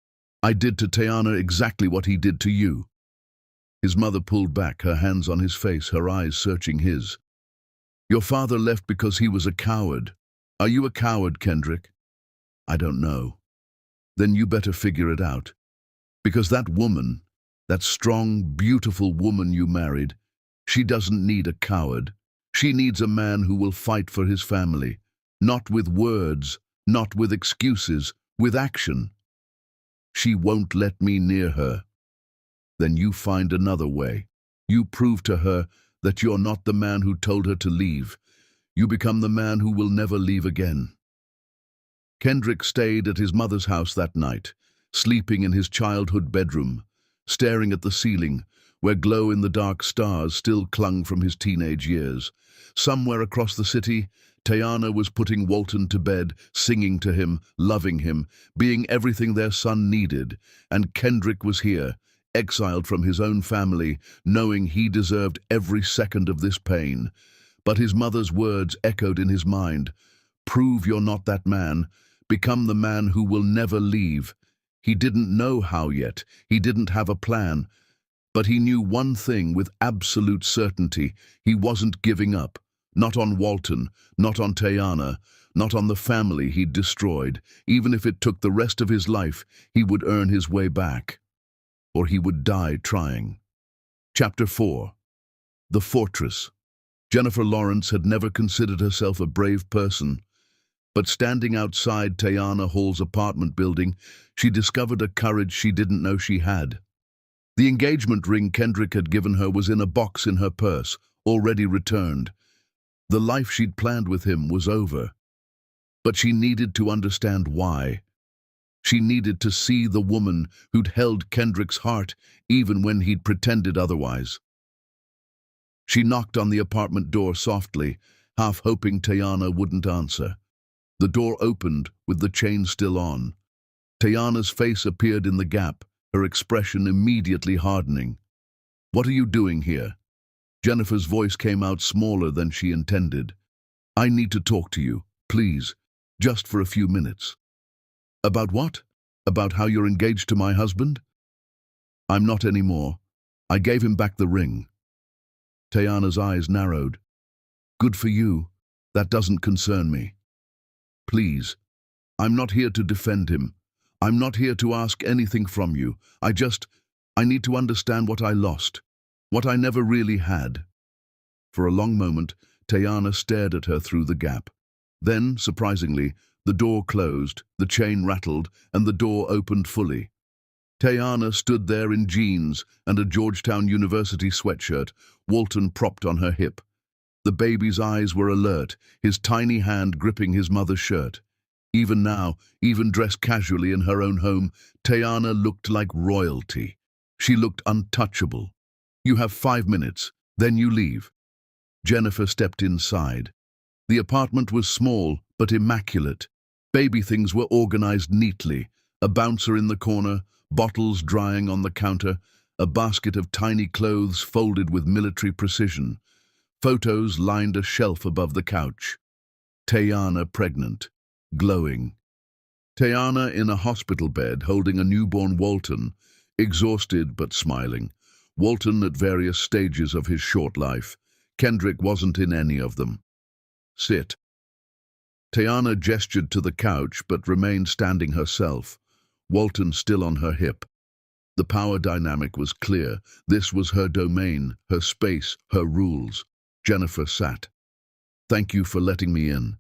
I did to Tayana exactly what he did to you." His mother pulled back, her hands on his face, her eyes searching his. "Your father left because he was a coward. Are you a coward, Kendrick?" "I don't know." "Then you better figure it out. Because that woman, that strong, beautiful woman you married, she doesn't need a coward. She needs a man who will fight for his family. Not with words, not with excuses, with action. She won't let me near her." "Then you find another way. You prove to her that you're not the man who told her to leave. You become the man who will never leave again." Kendrick stayed at his mother's house that night, sleeping in his childhood bedroom, staring at the ceiling, where glow-in-the-dark stars still clung from his teenage years. Somewhere across the city, Tayana was putting Walton to bed, singing to him, loving him, being everything their son needed, and Kendrick was here, exiled from his own family, knowing he deserved every second of this pain. But his mother's words echoed in his mind. "Prove you're not that man. Become the man who will never leave." He didn't know how yet. He didn't have a plan. But he knew one thing with absolute certainty. He wasn't giving up. Not on Walton, not on Tayana, not on the family he'd destroyed. Even if it took the rest of his life, he would earn his way back. Or he would die trying. Chapter 4. The Fortress. Jennifer Lawrence had never considered herself a brave person, but standing outside Tayana Hall's apartment building, she discovered a courage she didn't know she had. The engagement ring Kendrick had given her was in a box in her purse, already returned. The life she'd planned with him was over. But she needed to understand why. She needed to see the woman who'd held Kendrick's heart even when he'd pretended otherwise. She knocked on the apartment door softly, half hoping Tayana wouldn't answer. The door opened with the chain still on. Tayana's face appeared in the gap, her expression immediately hardening. "What are you doing here?" Jennifer's voice came out smaller than she intended. "I need to talk to you, please, just for a few minutes." "About what? About how you're engaged to my husband?" "I'm not anymore. I gave him back the ring." Tayana's eyes narrowed. "Good for you. That doesn't concern me." "Please, I'm not here to defend him. I'm not here to ask anything from you. I need to understand what I lost, what I never really had." For a long moment, Tayana stared at her through the gap. Then, surprisingly, the door closed, the chain rattled, and the door opened fully. Tayana stood there in jeans and a Georgetown University sweatshirt, Walton propped on her hip. The baby's eyes were alert, his tiny hand gripping his mother's shirt. Even now, even dressed casually in her own home, Tayana looked like royalty. She looked untouchable. "You have 5 minutes, then you leave." Jennifer stepped inside. The apartment was small, but immaculate. Baby things were organized neatly. A bouncer in the corner, bottles drying on the counter, a basket of tiny clothes folded with military precision. Photos lined a shelf above the couch. Tayana pregnant, glowing. Tayana in a hospital bed holding a newborn Walton, exhausted but smiling. Walton at various stages of his short life. Kendrick wasn't in any of them. "Sit." Tayana gestured to the couch but remained standing herself, Walton still on her hip. The power dynamic was clear. This was her domain, her space, her rules. Jennifer sat. "Thank you for letting me in."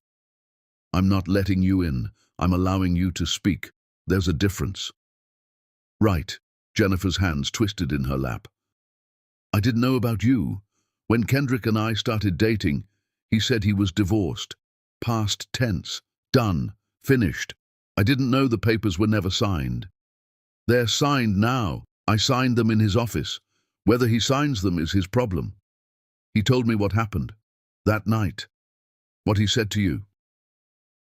"I'm not letting you in. I'm allowing you to speak. There's a difference." "Right." Jennifer's hands twisted in her lap. "I didn't know about you. When Kendrick and I started dating, he said he was divorced. Past tense. Done. Finished. I didn't know the papers were never signed." "They're signed now. I signed them in his office. Whether he signs them is his problem. He told me what happened. That night. What he said to you."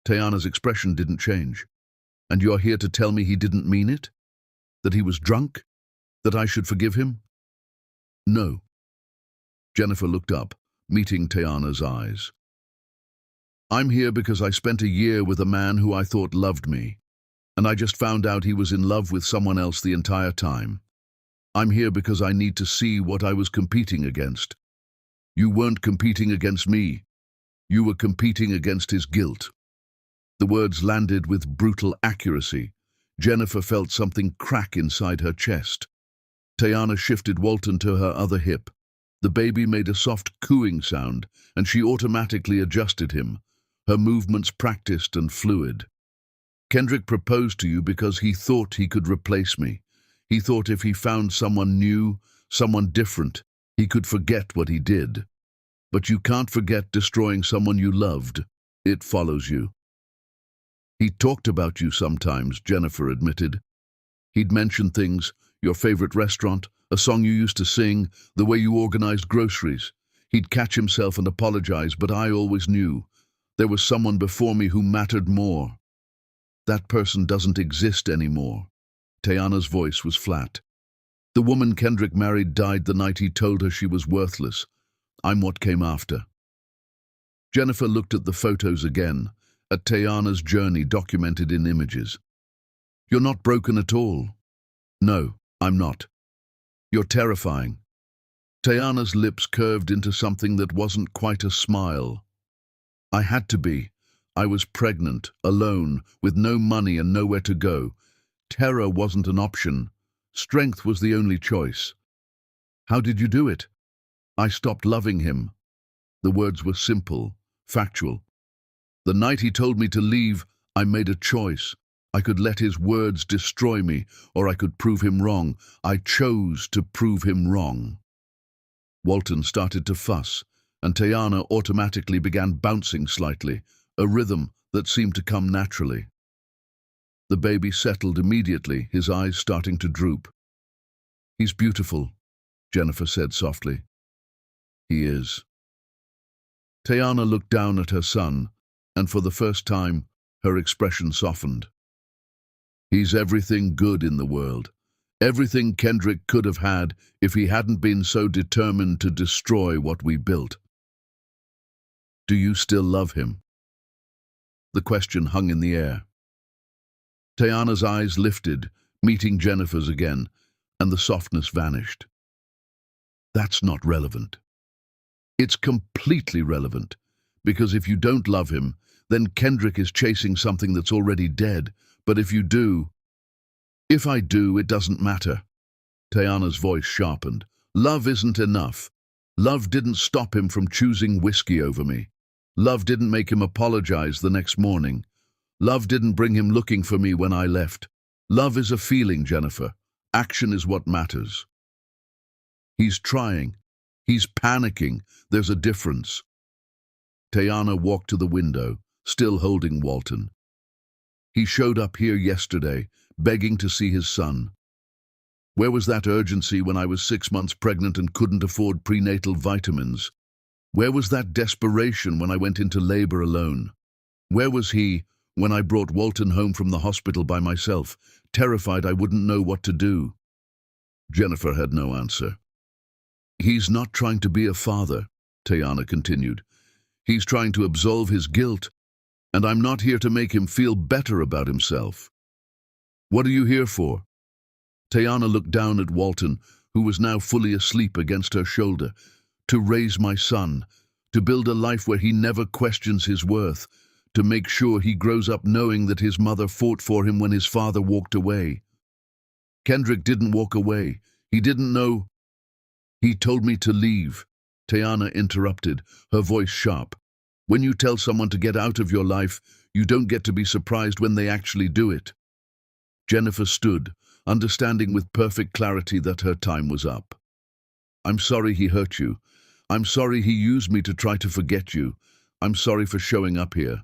Tayana's expression didn't change. "And you're here to tell me he didn't mean it? That he was drunk? That I should forgive him?" "No." Jennifer looked up, meeting Tayana's eyes. "I'm here because I spent a year with a man who I thought loved me, and I just found out he was in love with someone else the entire time. I'm here because I need to see what I was competing against." "You weren't competing against me. You were competing against his guilt." The words landed with brutal accuracy. Jennifer felt something crack inside her chest. Tayana shifted Walton to her other hip. The baby made a soft cooing sound, and she automatically adjusted him, her movements practiced and fluid. "Kendrick proposed to you because he thought he could replace me. He thought if he found someone new, someone different, he could forget what he did. But you can't forget destroying someone you loved. It follows you." "He talked about you sometimes," Jennifer admitted. "He'd mention things, your favorite restaurant, a song you used to sing, the way you organized groceries. He'd catch himself and apologize, but I always knew. There was someone before me who mattered more. That person doesn't exist anymore." Tayana's voice was flat. "The woman Kendrick married died the night he told her she was worthless. I'm what came after." Jennifer looked at the photos again, at Tayana's journey documented in images. "You're not broken at all." "No, I'm not." "You're terrifying." Tayana's lips curved into something that wasn't quite a smile. "I had to be. I was pregnant, alone, with no money and nowhere to go. Terror wasn't an option. Strength was the only choice." "How did you do it?" "I stopped loving him." The words were simple, factual. "The night he told me to leave, I made a choice. I could let his words destroy me, or I could prove him wrong. I chose to prove him wrong." Walton started to fuss, and Tayana automatically began bouncing slightly, a rhythm that seemed to come naturally. The baby settled immediately, his eyes starting to droop. "He's beautiful," Jennifer said softly. "He is." Tayana looked down at her son, and for the first time, her expression softened. "He's everything good in the world. Everything Kendrick could have had if he hadn't been so determined to destroy what we built." "Do you still love him?" The question hung in the air. Tayana's eyes lifted, meeting Jennifer's again, and the softness vanished. "That's not relevant." "It's completely relevant, because if you don't love him, then Kendrick is chasing something that's already dead. But if you do—" "If I do, it doesn't matter." Tayana's voice sharpened. "Love isn't enough. Love didn't stop him from choosing whiskey over me. Love didn't make him apologize the next morning. Love didn't bring him looking for me when I left. Love is a feeling, Jennifer. Action is what matters. He's trying. He's panicking. There's a difference. Tayana walked to the window, still holding Walton. He showed up here yesterday, begging to see his son. Where was that urgency when I was 6 months pregnant and couldn't afford prenatal vitamins? Where was that desperation when I went into labor alone? Where was he when I brought Walton home from the hospital by myself, terrified I wouldn't know what to do? Jennifer had no answer. He's not trying to be a father, Tayana continued. He's trying to absolve his guilt, and I'm not here to make him feel better about himself. What are you here for? Tayana looked down at Walton, who was now fully asleep against her shoulder. To raise my son, to build a life where he never questions his worth, to make sure he grows up knowing that his mother fought for him when his father walked away. Kendrick didn't walk away. He didn't know. He told me to leave. Tayana interrupted, her voice sharp. When you tell someone to get out of your life, you don't get to be surprised when they actually do it. Jennifer stood, understanding with perfect clarity that her time was up. I'm sorry he hurt you. I'm sorry he used me to try to forget you. I'm sorry for showing up here.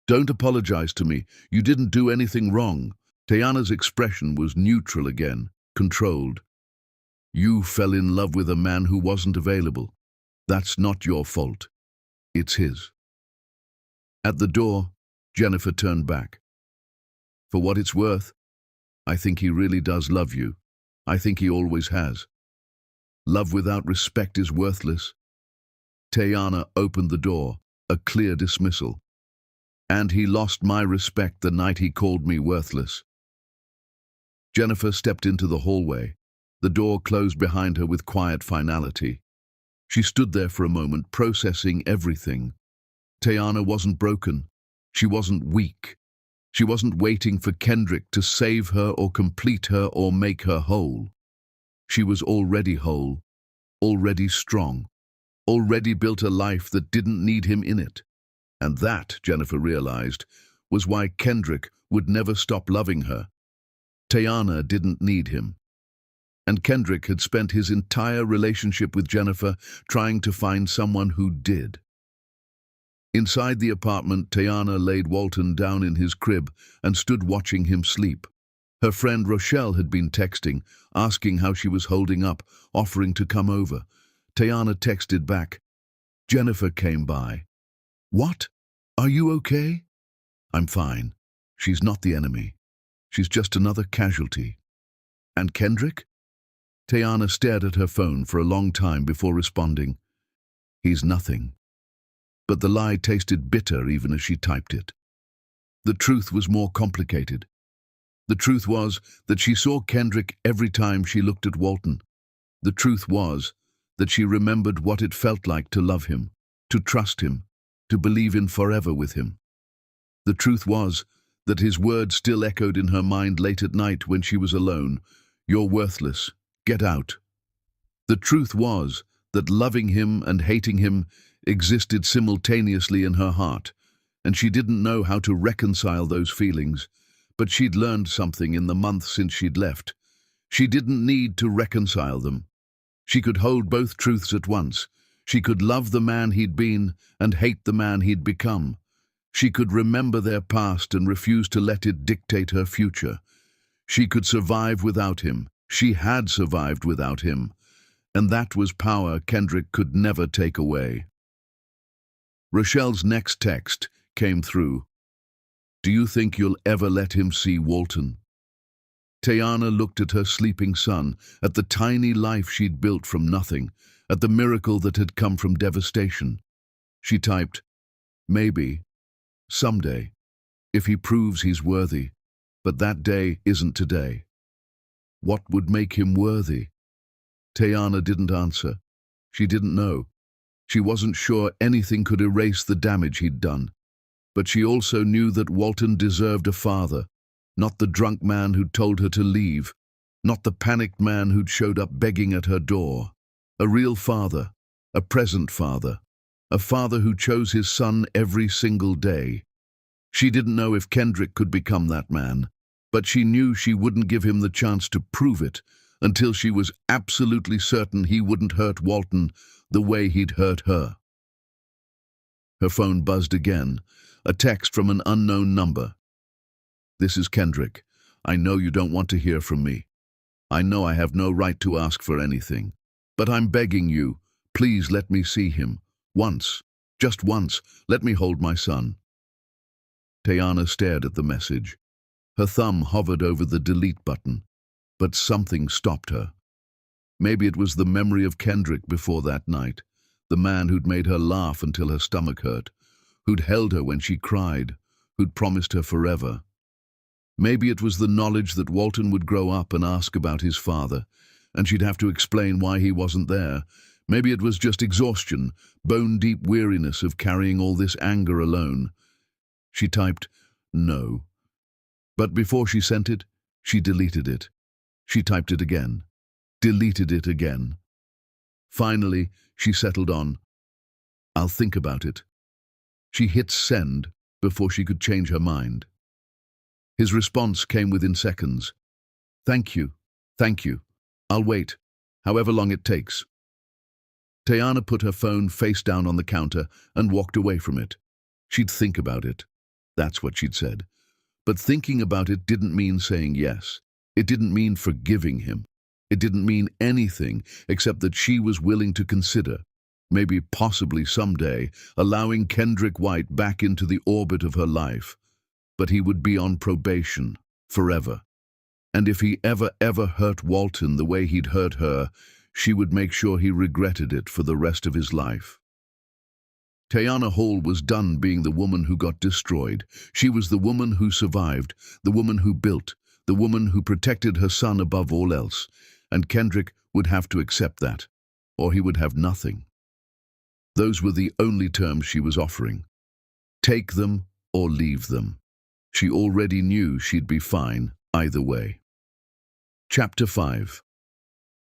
Don't apologize to me. You didn't do anything wrong. Tayana's expression was neutral again, controlled. You fell in love with a man who wasn't available. That's not your fault. It's his. At the door, Jennifer turned back. For what it's worth, I think he really does love you. I think he always has. Love without respect is worthless. Tayana opened the door, a clear dismissal. And he lost my respect the night he called me worthless. Jennifer stepped into the hallway. The door closed behind her with quiet finality. She stood there for a moment, processing everything. Tayana wasn't broken. She wasn't weak. She wasn't waiting for Kendrick to save her or complete her or make her whole. She was already whole, already strong, already built a life that didn't need him in it. And that, Jennifer realized, was why Kendrick would never stop loving her. Tayana didn't need him. And Kendrick had spent his entire relationship with Jennifer trying to find someone who did. Inside the apartment, Tayana laid Walton down in his crib and stood watching him sleep. Her friend Rochelle had been texting, asking how she was holding up, offering to come over. Tayana texted back, Jennifer came by. What? Are you okay? I'm fine. She's not the enemy. She's just another casualty. And Kendrick? Tayana stared at her phone for a long time before responding. He's nothing. But the lie tasted bitter even as she typed it. The truth was more complicated. The truth was that she saw Kendrick every time she looked at Walton. The truth was that she remembered what it felt like to love him, to trust him, to believe in forever with him. The truth was that his words still echoed in her mind late at night when she was alone. You're worthless. Get out. The truth was that loving him and hating him existed simultaneously in her heart, and she didn't know how to reconcile those feelings, but she'd learned something in the month since she'd left. She didn't need to reconcile them. She could hold both truths at once. She could love the man he'd been and hate the man he'd become. She could remember their past and refuse to let it dictate her future. She could survive without him. She had survived without him, and that was power Kendrick could never take away. Rochelle's next text came through. Do you think you'll ever let him see Walton? Tayana looked at her sleeping son, at the tiny life she'd built from nothing, at the miracle that had come from devastation. She typed, maybe, someday, if he proves he's worthy, but that day isn't today. What would make him worthy? Tayana didn't answer. She didn't know. She wasn't sure anything could erase the damage he'd done. But she also knew that Walton deserved a father, not the drunk man who'd told her to leave, not the panicked man who'd showed up begging at her door. A real father, a present father, a father who chose his son every single day. She didn't know if Kendrick could become that man, but she knew she wouldn't give him the chance to prove it until she was absolutely certain he wouldn't hurt Walton the way he'd hurt her. Her phone buzzed again, a text from an unknown number. "This is Kendrick. I know you don't want to hear from me. I know I have no right to ask for anything. But I'm begging you, please let me see him. Once, just once, let me hold my son." Tayana stared at the message. Her thumb hovered over the delete button, but something stopped her. Maybe it was the memory of Kendrick before that night, the man who'd made her laugh until her stomach hurt, who'd held her when she cried, who'd promised her forever. Maybe it was the knowledge that Walton would grow up and ask about his father, and she'd have to explain why he wasn't there. Maybe it was just exhaustion, bone-deep weariness of carrying all this anger alone. She typed, "No." But before she sent it, she deleted it. She typed it again, deleted it again. Finally, she settled on, "I'll think about it." She hit send before she could change her mind. His response came within seconds. "Thank you, thank you. I'll wait, however long it takes." Tayana put her phone face down on the counter and walked away from it. She'd think about it. That's what she'd said. But thinking about it didn't mean saying yes. It didn't mean forgiving him. It didn't mean anything except that she was willing to consider, maybe possibly someday, allowing Kendrick White back into the orbit of her life. But he would be on probation, forever. And if he ever hurt Walton the way he'd hurt her, she would make sure he regretted it for the rest of his life. Tayana Hall was done being the woman who got destroyed. She was the woman who survived, the woman who built, the woman who protected her son above all else. And Kendrick would have to accept that, or he would have nothing. Those were the only terms she was offering. Take them or leave them. She already knew she'd be fine either way. Chapter 5.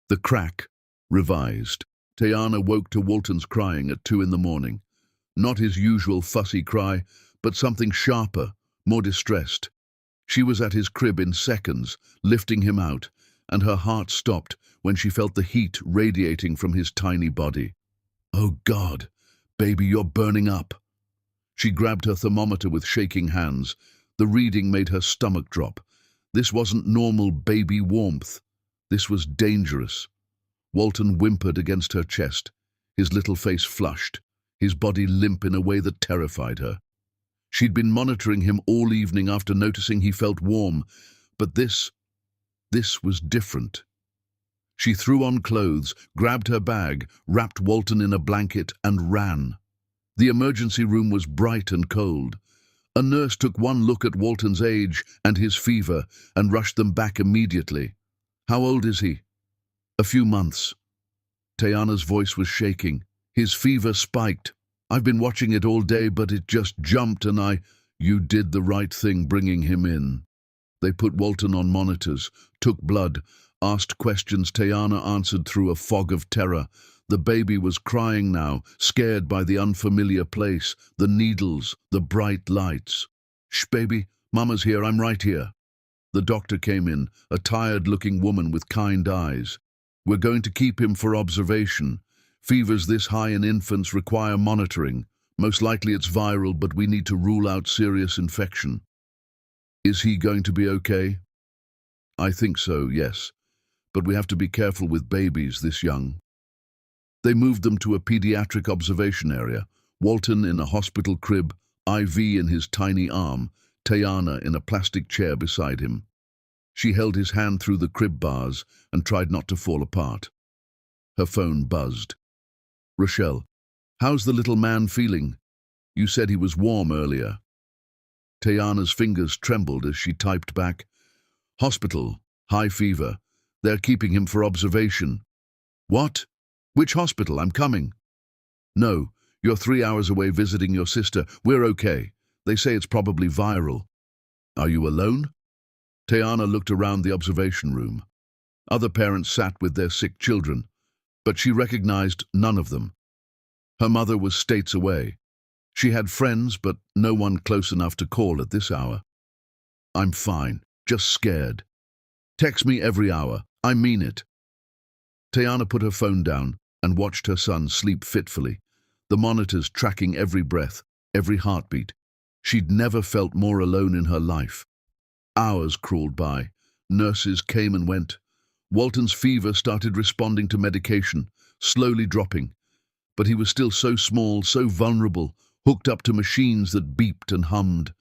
The Crack, revised. Tayana woke to Walton's crying at 2 in the morning. Not his usual fussy cry, but something sharper, more distressed. She was at his crib in seconds, lifting him out, and her heart stopped when she felt the heat radiating from his tiny body. "Oh God, baby, you're burning up." She grabbed her thermometer with shaking hands. The reading made her stomach drop. This wasn't normal baby warmth. This was dangerous. Walton whimpered against her chest, his little face flushed, his body limp in a way that terrified her. She'd been monitoring him all evening after noticing he felt warm, but this was different. She threw on clothes, grabbed her bag, wrapped Walton in a blanket, and ran. The emergency room was bright and cold. A nurse took one look at Walton's age and his fever and rushed them back immediately. "How old is he?" "A few months." Tayana's voice was shaking. "His fever spiked. I've been watching it all day, but it just jumped and You did the right thing bringing him in." They put Walton on monitors, took blood, asked questions Tayana answered through a fog of terror. The baby was crying now, scared by the unfamiliar place, the needles, the bright lights. "Shh, baby, Mama's here, I'm right here." The doctor came in, a tired-looking woman with kind eyes. "We're going to keep him for observation. Fevers this high in infants require monitoring. Most likely it's viral, but we need to rule out serious infection." "Is he going to be okay?" "I think so, yes. But we have to be careful with babies this young." They moved them to a pediatric observation area, Walton in a hospital crib, IV in his tiny arm, Tayana in a plastic chair beside him. She held his hand through the crib bars and tried not to fall apart. Her phone buzzed. "Rochelle, how's the little man feeling? You said he was warm earlier." Tayana's fingers trembled as she typed back, "Hospital, high fever. They're keeping him for observation." "What? Which hospital? I'm coming." "No, you're 3 hours away visiting your sister. We're okay. They say it's probably viral." "Are you alone?" Tayana looked around the observation room. Other parents sat with their sick children, but she recognized none of them. Her mother was states away. She had friends, but no one close enough to call at this hour. "I'm fine. just scared. Text me every hour. I mean it. Tayana put her phone down and watched her son sleep fitfully, the monitors tracking every breath, every heartbeat. She'd never felt more alone in her life. Hours crawled by. Nurses came and went. Walton's fever started responding to medication, slowly dropping. But he was still so small, so vulnerable, hooked up to machines that beeped and hummed.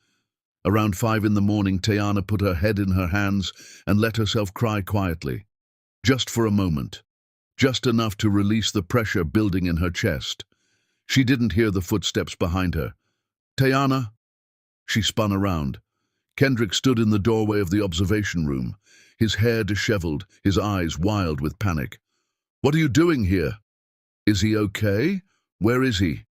Around 5 in the morning, Tayana put her head in her hands and let herself cry quietly. Just for a moment. Just enough to release the pressure building in her chest. She didn't hear the footsteps behind her. "Tayana?" She spun around. Kendrick stood in the doorway of the observation room, his hair disheveled, his eyes wild with panic. "What are you doing here? Is he okay? Where is he?"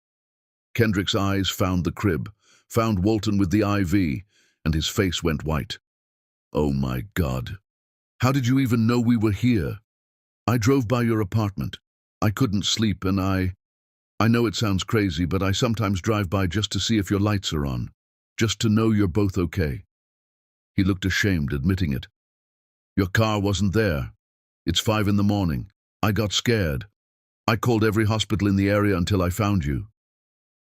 Kendrick's eyes found the crib, found Walton with the IV, and his face went white. "Oh my God. How did you even know we were here? I drove by your apartment. I couldn't sleep and I know it sounds crazy, but I sometimes drive by just to see if your lights are on, just to know you're both okay." He looked ashamed, admitting it. "Your car wasn't there. It's 5 in the morning. I got scared. I called every hospital in the area until I found you."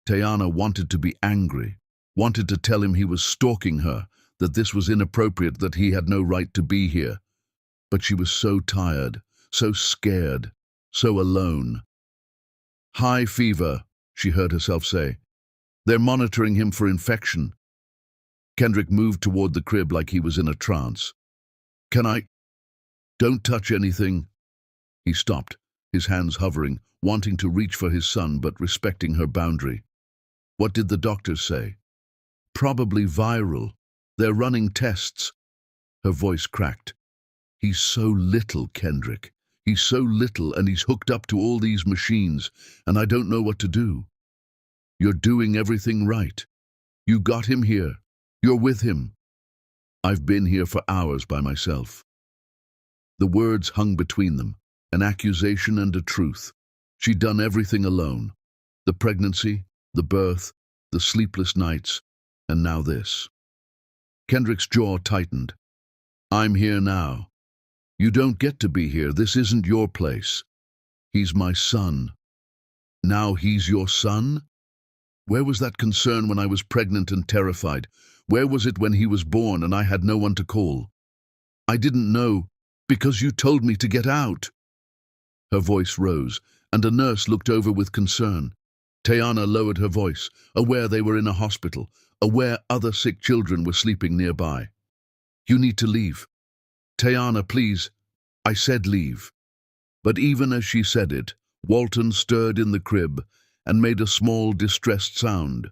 Tayana wanted to be angry, wanted to tell him he was stalking her, that this was inappropriate, that he had no right to be here. But she was so tired, so scared, so alone. "High fever," she heard herself say. "They're monitoring him for infection." Kendrick moved toward the crib like he was in a trance. "Can I? Don't touch anything." He stopped, his hands hovering, wanting to reach for his son but respecting her boundary. "What did the doctors say?" "Probably viral. They're running tests." Her voice cracked. "He's so little, Kendrick. He's so little and he's hooked up to all these machines, and I don't know what to do." "You're doing everything right. You got him here. You're with him." "I've been here for hours by myself." The words hung between them, an accusation and a truth. She'd done everything alone. The pregnancy, the birth, the sleepless nights, and now this. Kendrick's jaw tightened. "I'm here now. You don't get to be here. This isn't your place. He's my son." "Now he's your son? Where was that concern when I was pregnant and terrified? Where was it when he was born and I had no one to call?" "I didn't know, because you told me to get out." Her voice rose, and a nurse looked over with concern. Tayana lowered her voice, aware they were in a hospital, aware other sick children were sleeping nearby. "You need to leave. Tayana, please." "I said leave." But even as she said it, Walton stirred in the crib and made a small, distressed sound.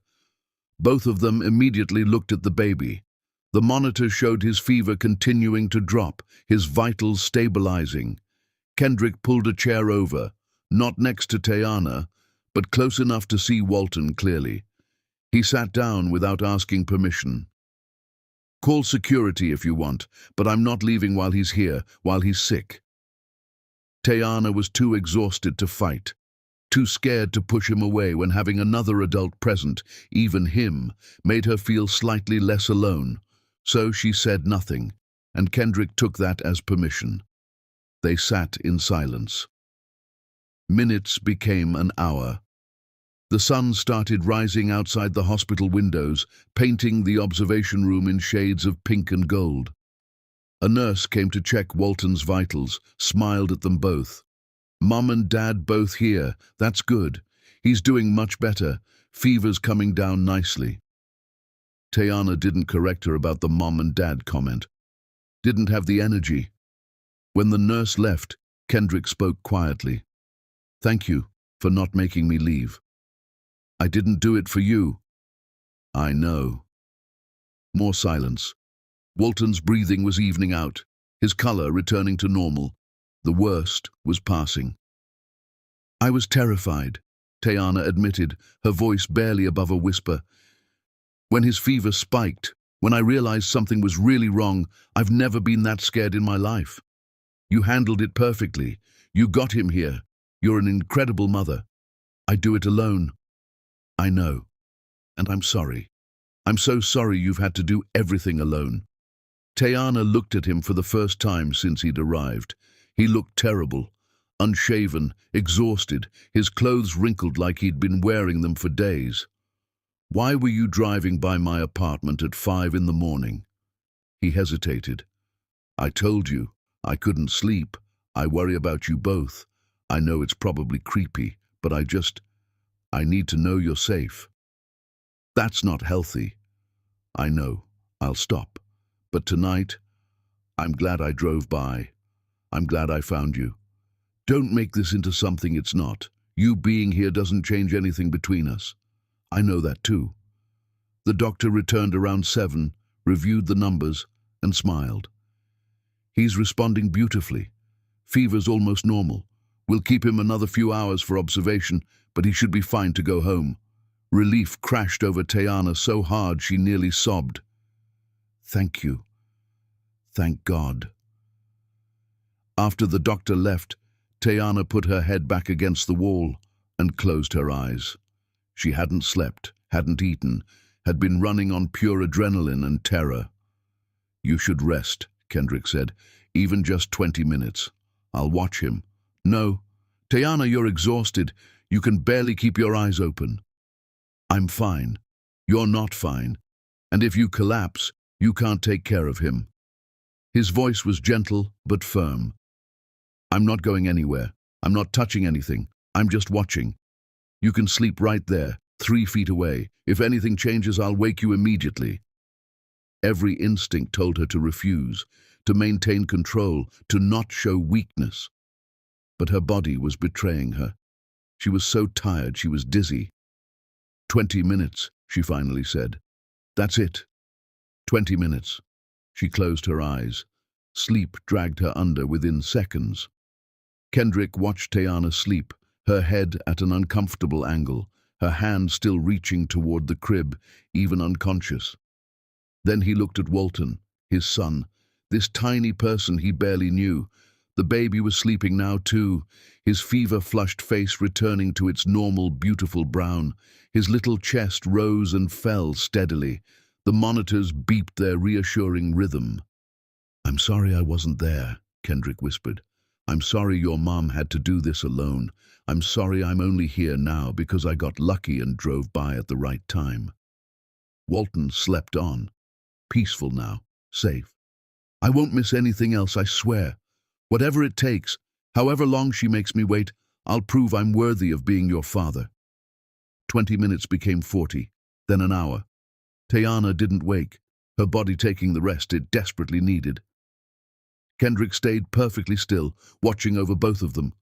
Both of them immediately looked at the baby. The monitor showed his fever continuing to drop, his vitals stabilizing. Kendrick pulled a chair over, not next to Tayana, but close enough to see Walton clearly. He sat down without asking permission. "Call security if you want, but I'm not leaving while he's here, while he's sick." Tayana was too exhausted to fight, too scared to push him away when having another adult present, even him, made her feel slightly less alone. So she said nothing, and Kendrick took that as permission. They sat in silence. Minutes became an hour. The sun started rising outside the hospital windows, painting the observation room in shades of pink and gold. A nurse came to check Walton's vitals, smiled at them both. "Mum and Dad both here. That's good. He's doing much better. Fever's coming down nicely." Tayana didn't correct her about the mom and dad comment. Didn't have the energy. When the nurse left, Kendrick spoke quietly. "Thank you for not making me leave. I didn't do it for you." "I know." More silence. Walton's breathing was evening out, his color returning to normal. The worst was passing. "I was terrified," Tayana admitted, her voice barely above a whisper. "When his fever spiked, when I realized something was really wrong, I've never been that scared in my life. You handled it perfectly. You got him here. You're an incredible mother. I do it alone." "I know. And I'm sorry. I'm so sorry you've had to do everything alone." Tayana looked at him for the first time since he'd arrived. He looked terrible, unshaven, exhausted, his clothes wrinkled like he'd been wearing them for days. "Why were you driving by my apartment at 5 in the morning?" He hesitated. "I told you, I couldn't sleep. I worry about you both. I know it's probably creepy, but I need to know you're safe." "That's not healthy." "I know. I'll stop. But tonight, I'm glad I drove by. I'm glad I found you. Don't make this into something it's not. You being here doesn't change anything between us. I know that too." The doctor returned around 7, reviewed the numbers, and smiled. "He's responding beautifully. Fever's almost normal. We'll keep him another few hours for observation, but he should be fine to go home." Relief crashed over Tayana so hard she nearly sobbed. "Thank you. Thank God." After the doctor left, Tayana put her head back against the wall and closed her eyes. She hadn't slept, hadn't eaten, had been running on pure adrenaline and terror. "You should rest," Kendrick said. "Even just 20 minutes. I'll watch him." "No. Tayana, you're exhausted. You can barely keep your eyes open." "I'm fine. You're not fine. And if you collapse, you can't take care of him." His voice was gentle but firm. "I'm not going anywhere. I'm not touching anything. I'm just watching. You can sleep right there, 3 feet away. If anything changes, I'll wake you immediately." Every instinct told her to refuse, to maintain control, to not show weakness. But her body was betraying her. She was so tired she was dizzy. 20 minutes, she finally said. "That's it. 20 minutes. She closed her eyes. Sleep dragged her under within seconds. Kendrick watched Tayana sleep, her head at an uncomfortable angle, her hand still reaching toward the crib, even unconscious. Then he looked at Walton, his son, this tiny person he barely knew. The baby was sleeping now too, his fever-flushed face returning to its normal, beautiful brown. His little chest rose and fell steadily. The monitors beeped their reassuring rhythm. "I'm sorry I wasn't there," Kendrick whispered. "I'm sorry your mom had to do this alone. I'm sorry I'm only here now because I got lucky and drove by at the right time." Walton slept on, peaceful now, safe. "I won't miss anything else, I swear. Whatever it takes, however long she makes me wait, I'll prove I'm worthy of being your father." 20 minutes became 40, then an hour. Tayana didn't wake, her body taking the rest it desperately needed. Kendrick stayed perfectly still, watching over both of them.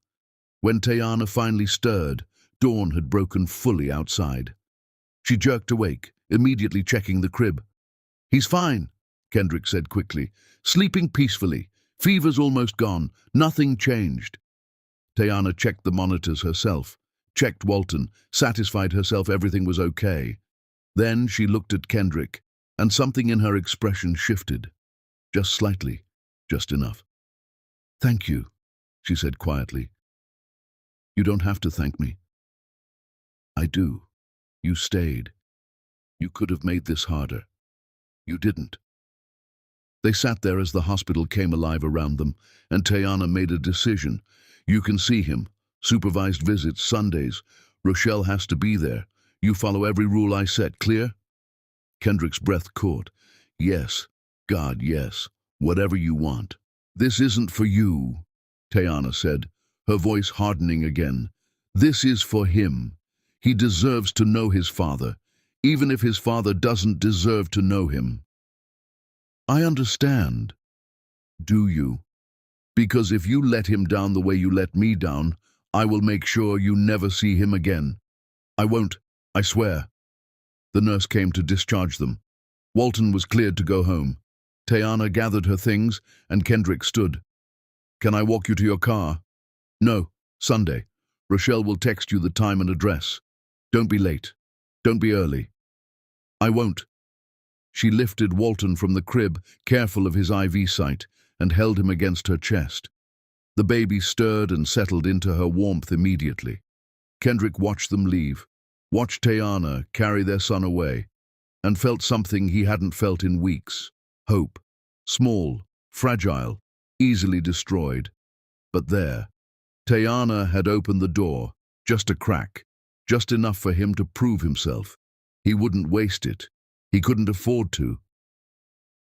When Tayana finally stirred, dawn had broken fully outside. She jerked awake, immediately checking the crib. "He's fine," Kendrick said quickly. "Sleeping peacefully. Fever's almost gone. Nothing changed." Tayana checked the monitors herself, checked Walton, satisfied herself everything was okay. Then she looked at Kendrick, and something in her expression shifted. Just slightly, just enough. "Thank you," she said quietly. "You don't have to thank me." "I do. You stayed. You could have made this harder. You didn't." They sat there as the hospital came alive around them, and Tayana made a decision. "You can see him. Supervised visits, Sundays. Rochelle has to be there. You follow every rule I set, clear?" Kendrick's breath caught. "Yes. God, yes. Whatever you want." "This isn't for you," Tayana said, her voice hardening again. "This is for him. He deserves to know his father, even if his father doesn't deserve to know him." "I understand." "Do you? Because if you let him down the way you let me down, I will make sure you never see him again." "I won't, I swear." The nurse came to discharge them. Walton was cleared to go home. Tayana gathered her things, and Kendrick stood. "Can I walk you to your car?" "No, Sunday. Rochelle will text you the time and address. Don't be late. Don't be early." "I won't." She lifted Walton from the crib, careful of his IV site, and held him against her chest. The baby stirred and settled into her warmth immediately. Kendrick watched them leave, watched Tayana carry their son away, and felt something he hadn't felt in weeks: hope. Small, fragile, easily destroyed. But there, Tayana had opened the door, just a crack, just enough for him to prove himself. He wouldn't waste it. He couldn't afford to.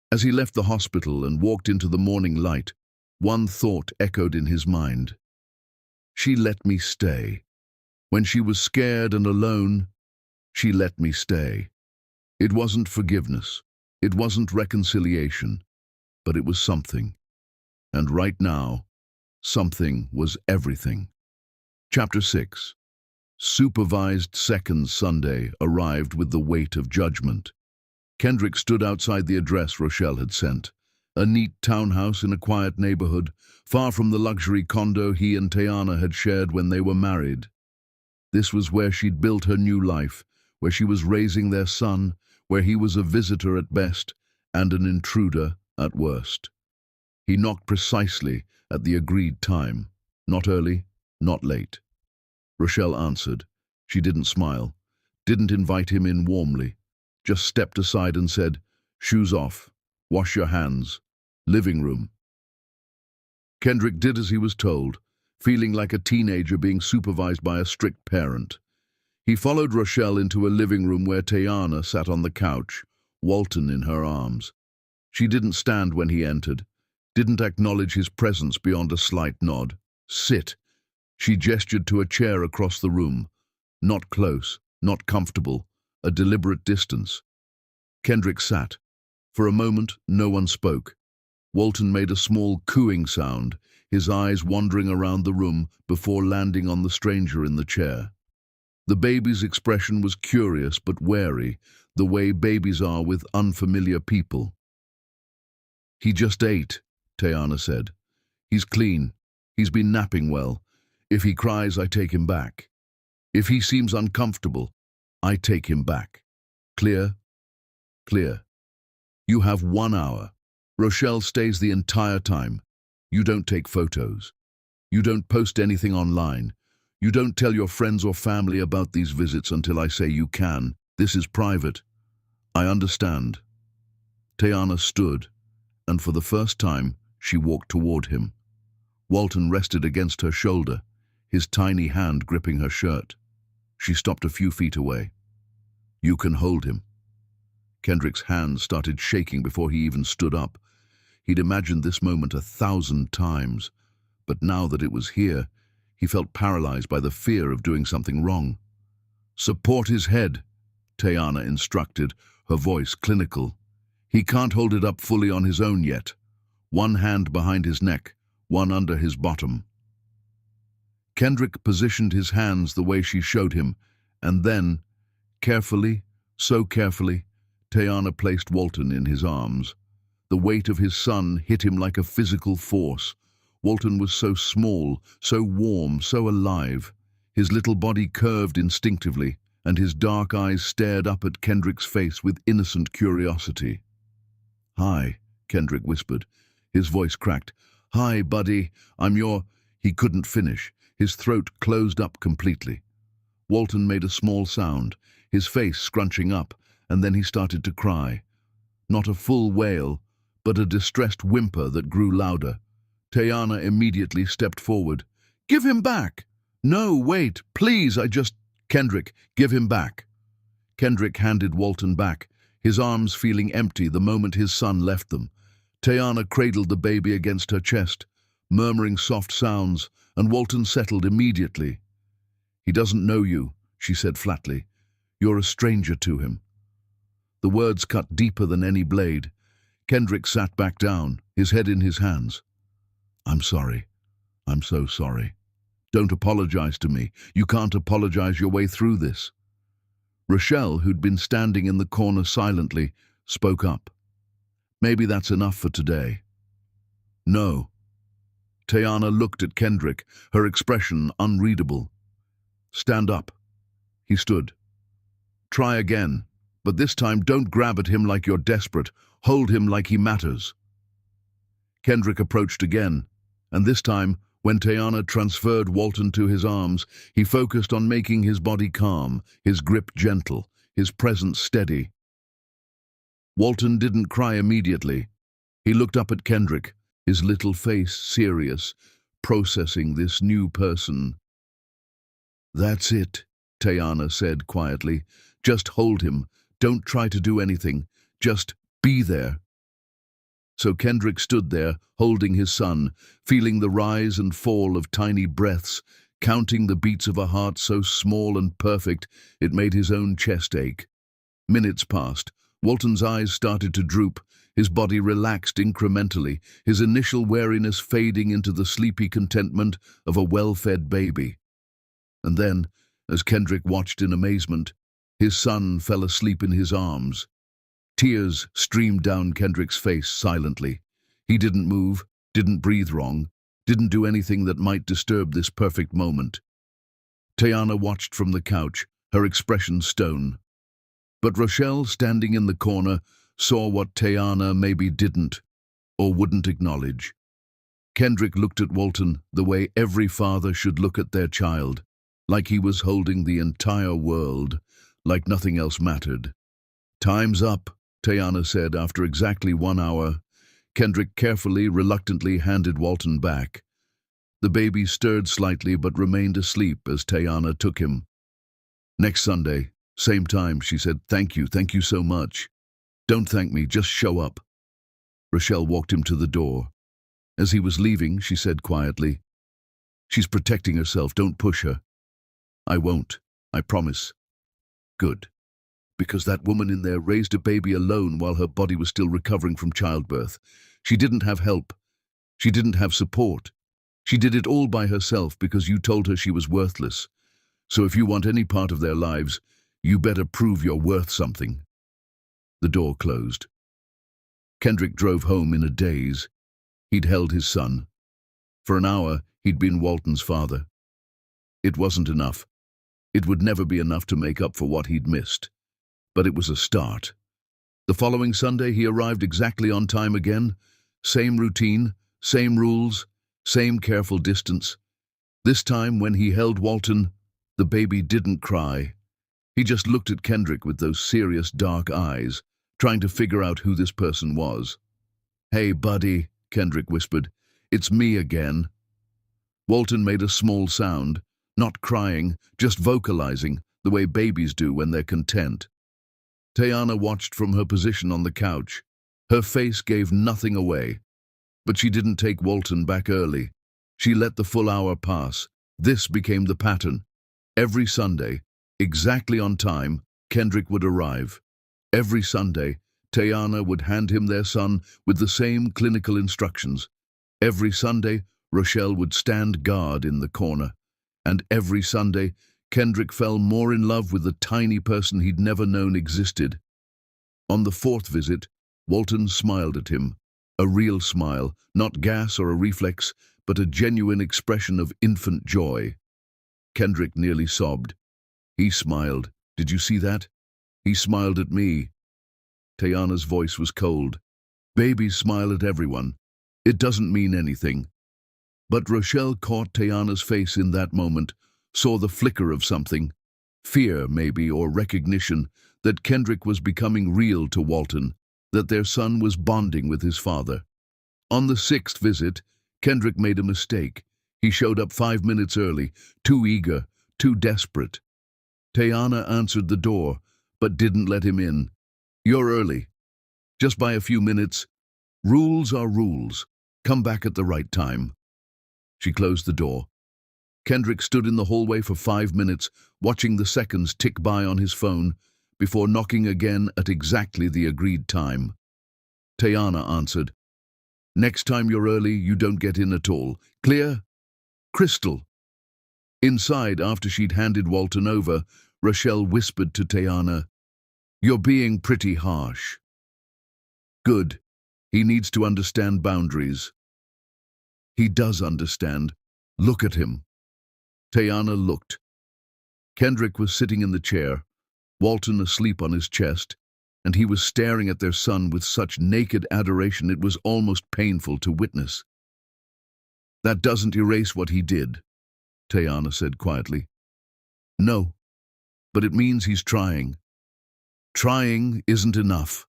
As he left the hospital and walked into the morning light, one thought echoed in his mind. She let me stay. When she was scared and alone, she let me stay. It wasn't forgiveness. It wasn't reconciliation. But it was something. And right now, something was everything. Chapter 6. Supervised Second Sunday arrived with the weight of judgment. Kendrick stood outside the address Rochelle had sent. A neat townhouse in a quiet neighborhood, far from the luxury condo he and Tayana had shared when they were married. This was where she'd built her new life, where she was raising their son, where he was a visitor at best and an intruder at worst. He knocked precisely at the agreed time. Not early, not late. Rochelle answered. She didn't smile, didn't invite him in warmly, just stepped aside and said, "Shoes off, wash your hands, living room." Kendrick did as he was told, feeling like a teenager being supervised by a strict parent. He followed Rochelle into a living room where Tayana sat on the couch, Walton in her arms. She didn't stand when he entered, didn't acknowledge his presence beyond a slight nod. "Sit." She gestured to a chair across the room. Not close, not comfortable, a deliberate distance. Kendrick sat. For a moment, no one spoke. Walton made a small cooing sound, his eyes wandering around the room before landing on the stranger in the chair. The baby's expression was curious but wary, the way babies are with unfamiliar people. "He just ate," Tayana said. "He's clean. He's been napping well. If he cries, I take him back. If he seems uncomfortable, I take him back. Clear?" "Clear. You have 1 hour. Rochelle stays the entire time. You don't take photos. You don't post anything online. You don't tell your friends or family about these visits until I say you can. This is private." "I understand." Tayana stood, and for the first time, she walked toward him. Walton rested against her shoulder, his tiny hand gripping her shirt. She stopped a few feet away. "You can hold him." Kendrick's hand started shaking before he even stood up. He'd imagined this moment 1,000 times, but now that it was here, he felt paralyzed by the fear of doing something wrong. "Support his head," Tayana instructed, her voice clinical. "He can't hold it up fully on his own yet. One hand behind his neck, one under his bottom." Kendrick positioned his hands the way she showed him, and then, carefully, so carefully, Tayana placed Walton in his arms. The weight of his son hit him like a physical force. Walton was so small, so warm, so alive. His little body curved instinctively, and his dark eyes stared up at Kendrick's face with innocent curiosity. "Hi," Kendrick whispered. His voice cracked. "Hi, buddy, I'm your—" He couldn't finish. His throat closed up completely. Walton made a small sound, his face scrunching up, and then he started to cry. Not a full wail, but a distressed whimper that grew louder. Tayana immediately stepped forward. "Give him back!" "No, wait, please, Kendrick, give him back." Kendrick handed Walton back, his arms feeling empty the moment his son left them. Tayana cradled the baby against her chest, murmuring soft sounds, and Walton settled immediately. "He doesn't know you," she said flatly. "You're a stranger to him." The words cut deeper than any blade. Kendrick sat back down, his head in his hands. "I'm sorry. I'm so sorry. Don't apologize to me. You can't apologize your way through this." Rochelle, who'd been standing in the corner silently, spoke up. "Maybe that's enough for today." "No." Tayana looked at Kendrick, her expression unreadable. "Stand up." He stood. "Try again, but this time don't grab at him like you're desperate. Hold him like he matters." Kendrick approached again, and this time, when Tayana transferred Walton to his arms, he focused on making his body calm, his grip gentle, his presence steady. Walton didn't cry immediately. He looked up at Kendrick, his little face serious, processing this new person. "That's it," Tayana said quietly. "Just hold him. Don't try to do anything. Just be there." So Kendrick stood there, holding his son, feeling the rise and fall of tiny breaths, counting the beats of a heart so small and perfect it made his own chest ache. Minutes passed. Walton's eyes started to droop, his body relaxed incrementally, his initial wariness fading into the sleepy contentment of a well-fed baby. And then, as Kendrick watched in amazement, his son fell asleep in his arms. Tears streamed down Kendrick's face silently. He didn't move, didn't breathe wrong, didn't do anything that might disturb this perfect moment. Tayana watched from the couch, her expression stone. But Rochelle, standing in the corner, saw what Tayana maybe didn't, or wouldn't acknowledge. Kendrick looked at Walton the way every father should look at their child, like he was holding the entire world, like nothing else mattered. "Time's up," Tayana said after exactly 1 hour. Kendrick carefully, reluctantly handed Walton back. The baby stirred slightly but remained asleep as Tayana took him. "Next Sunday, same time," she said. Thank you so much." "Don't thank me, just show up." Rochelle walked him to the door. As he was leaving, she said quietly, "She's protecting herself, don't push her." "I won't, I promise." "Good. Because that woman in there raised a baby alone while her body was still recovering from childbirth. She didn't have help. She didn't have support. She did it all by herself because you told her she was worthless. So if you want any part of their lives, you better prove you're worth something." The door closed. Kendrick drove home in a daze. He'd held his son. For an hour, he'd been Walton's father. It wasn't enough. It would never be enough to make up for what he'd missed. But it was a start. The following Sunday, he arrived exactly on time again. Same routine, same rules, same careful distance. This time, when he held Walton, the baby didn't cry. He just looked at Kendrick with those serious dark eyes, trying to figure out who this person was. "Hey, buddy," Kendrick whispered. "It's me again." Walton made a small sound, not crying, just vocalizing, the way babies do when they're content. Tayana watched from her position on the couch. Her face gave nothing away. But she didn't take Walton back early. She let the full hour pass. This became the pattern. Every Sunday, exactly on time, Kendrick would arrive. Every Sunday, Tayana would hand him their son with the same clinical instructions. Every Sunday, Rochelle would stand guard in the corner. And every Sunday, Kendrick fell more in love with the tiny person he'd never known existed. On the fourth visit, Walton smiled at him. A real smile, not gas or a reflex, but a genuine expression of infant joy. Kendrick nearly sobbed. He smiled. "Did you see that? He smiled at me." Tayana's voice was cold. "Babies smile at everyone. It doesn't mean anything." But Rochelle caught Tayana's face in that moment, saw the flicker of something, fear maybe, or recognition, that Kendrick was becoming real to Walton, that their son was bonding with his father. On the sixth visit, Kendrick made a mistake. He showed up 5 minutes early, too eager, too desperate. Tayana answered the door, but didn't let him in. "You're early. Just by a few minutes. Rules are rules. Come back at the right time." She closed the door. Kendrick stood in the hallway for 5 minutes, watching the seconds tick by on his phone, before knocking again at exactly the agreed time. Tayana answered. "Next time you're early, you don't get in at all. Clear? Crystal." Inside, after she'd handed Walton over, Rochelle whispered to Tayana, "You're being pretty harsh." "Good. He needs to understand boundaries." "He does understand. Look at him." Tayana looked. Kendrick was sitting in the chair, Walton asleep on his chest, and he was staring at their son with such naked adoration it was almost painful to witness. "That doesn't erase what he did," Tayana said quietly. "No, but it means he's trying. Trying isn't enough."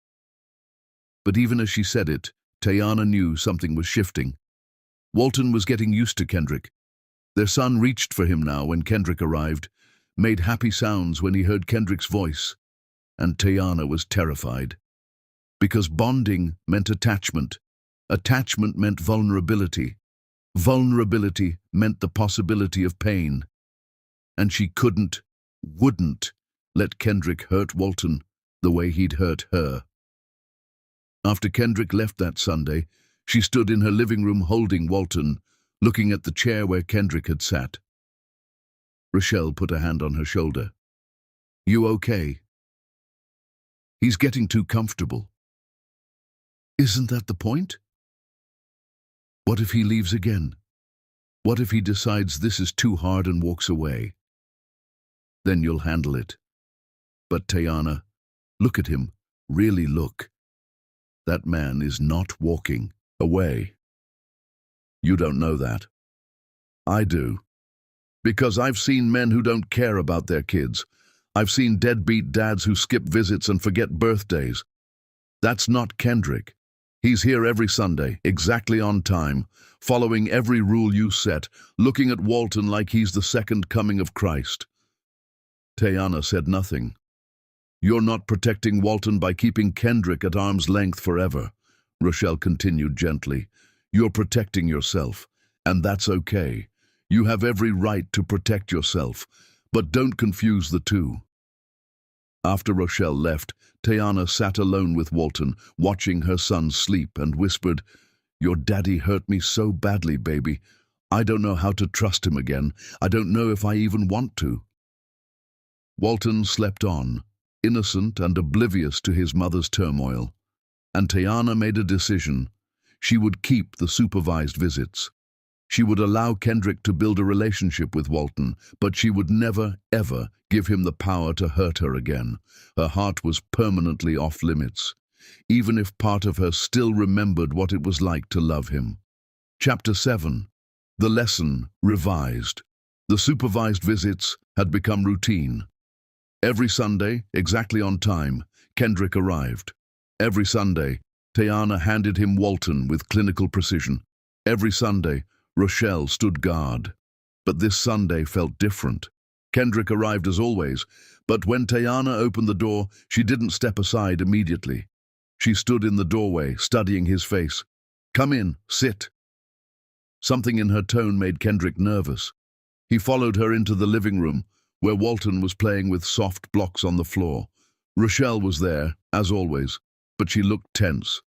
But even as she said it, Tayana knew something was shifting. Walton was getting used to Kendrick. Their son reached for him now when Kendrick arrived, made happy sounds when he heard Kendrick's voice, and Tayana was terrified. Because bonding meant attachment. Attachment meant vulnerability. Vulnerability meant the possibility of pain. And she wouldn't let Kendrick hurt Walton the way he'd hurt her. After Kendrick left that Sunday, she stood in her living room holding Walton, looking at the chair where Kendrick had sat. Rochelle put a hand on her shoulder. "You okay? He's getting too comfortable." "Isn't that the point? What if he leaves again? What if he decides this is too hard and walks away? Then you'll handle it." "But Tayana, look at him. Really look. That man is not walking away." "You don't know that." "I do. Because I've seen men who don't care about their kids. I've seen deadbeat dads who skip visits and forget birthdays. That's not Kendrick. He's here every Sunday, exactly on time, following every rule you set, looking at Walton like he's the second coming of Christ." Tayana said nothing. "You're not protecting Walton by keeping Kendrick at arm's length forever," Rochelle continued gently. "You're protecting yourself, and that's okay. You have every right to protect yourself, but don't confuse the two." After Rochelle left, Tayana sat alone with Walton, watching her son sleep, and whispered, "Your daddy hurt me so badly, baby. I don't know how to trust him again. I don't know if I even want to." Walton slept on, innocent and oblivious to his mother's turmoil, and Tayana made a decision. She would keep the supervised visits. She would allow Kendrick to build a relationship with Walton, but she would never, ever give him the power to hurt her again. Her heart was permanently off limits, even if part of her still remembered what it was like to love him. Chapter 7. The lesson revised. The supervised visits had become routine. Every Sunday, exactly on time, Kendrick arrived. Every Sunday, Tayana handed him Walton with clinical precision. Every Sunday, Rochelle stood guard. But this Sunday felt different. Kendrick arrived as always, but when Tayana opened the door, she didn't step aside immediately. She stood in the doorway, studying his face. "Come in, sit." Something in her tone made Kendrick nervous. He followed her into the living room, where Walton was playing with soft blocks on the floor. Rochelle was there, as always, but she looked tense.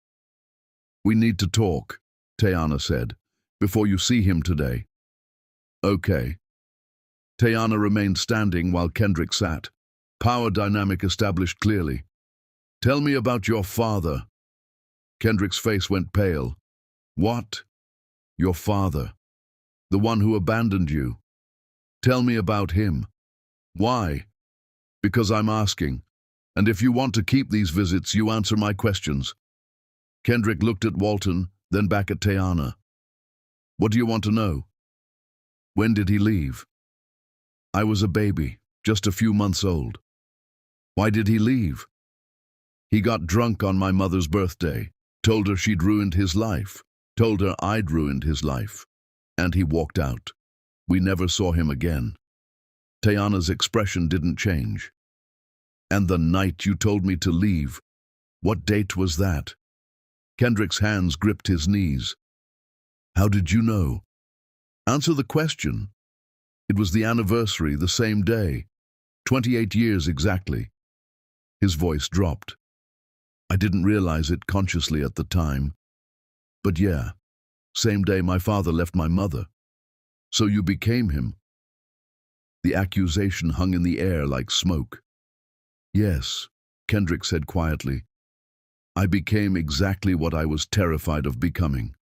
"We need to talk," Tayana said, "before you see him today." "Okay." Tayana remained standing while Kendrick sat. Power dynamic established clearly. "Tell me about your father." Kendrick's face went pale. "What?" "Your father. The one who abandoned you. Tell me about him." "Why?" "Because I'm asking. And if you want to keep these visits, you answer my questions." Kendrick looked at Walton, then back at Tayana. "What do you want to know?" "When did he leave?" "I was a baby, just a few months old." "Why did he leave?" "He got drunk on my mother's birthday, told her she'd ruined his life, told her I'd ruined his life, and he walked out. We never saw him again." Tayana's expression didn't change. "And the night you told me to leave, what date was that?" Kendrick's hands gripped his knees. "How did you know?" "Answer the question." "It was the anniversary, the same day. 28 years exactly." His voice dropped. "I didn't realize it consciously at the time. But yeah, same day my father left my mother. So you became him." The accusation hung in the air like smoke. "Yes," Kendrick said quietly. "I became exactly what I was terrified of becoming."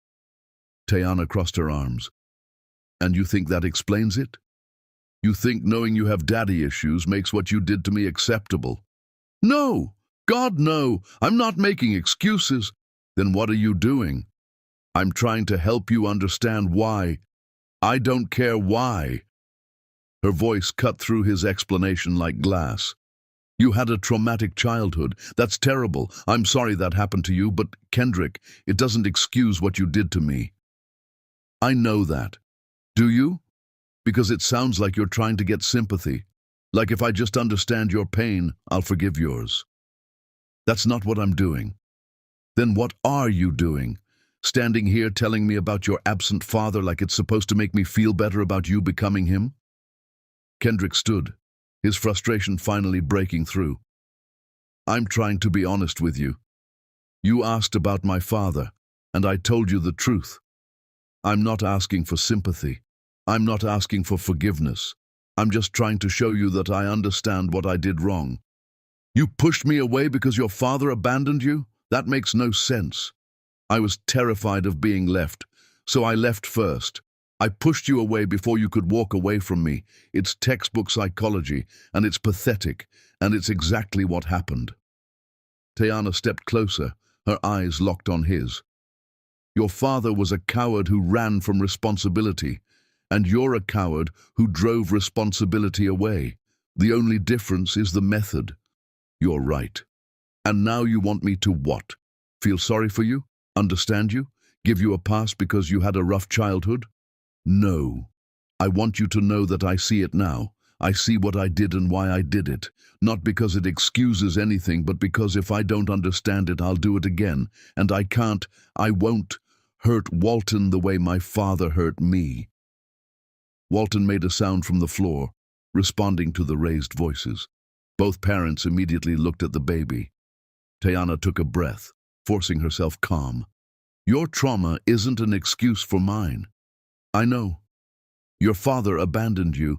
Tayana crossed her arms. "And you think that explains it? You think knowing you have daddy issues makes what you did to me acceptable?" "No! God, no! I'm not making excuses." "Then what are you doing?" "I'm trying to help you understand why." "I don't care why." Her voice cut through his explanation like glass. You had a traumatic childhood. That's terrible. I'm sorry that happened to you, but Kendrick, it doesn't excuse what you did to me. I know that. Do you? Because it sounds like you're trying to get sympathy. Like if I just understand your pain, I'll forgive yours. That's not what I'm doing. Then what are you doing? Standing here telling me about your absent father like it's supposed to make me feel better about you becoming him? Kendrick stood, his frustration finally breaking through. I'm trying to be honest with you. You asked about my father, and I told you the truth. I'm not asking for sympathy. I'm not asking for forgiveness. I'm just trying to show you that I understand what I did wrong. You pushed me away because your father abandoned you? That makes no sense. I was terrified of being left, so I left first. I pushed you away before you could walk away from me. It's textbook psychology, and it's pathetic, and it's exactly what happened. Tayana stepped closer, her eyes locked on his. Your father was a coward who ran from responsibility, and you're a coward who drove responsibility away. The only difference is the method. You're right. And now you want me to what? Feel sorry for you? Understand you? Give you a pass because you had a rough childhood? No. I want you to know that I see it now. I see what I did and why I did it. Not because it excuses anything, but because if I don't understand it, I'll do it again. And I won't hurt Walton the way my father hurt me. Walton made a sound from the floor, responding to the raised voices. Both parents immediately looked at the baby. Tayana took a breath, forcing herself calm. Your trauma isn't an excuse for mine. I know. Your father abandoned you,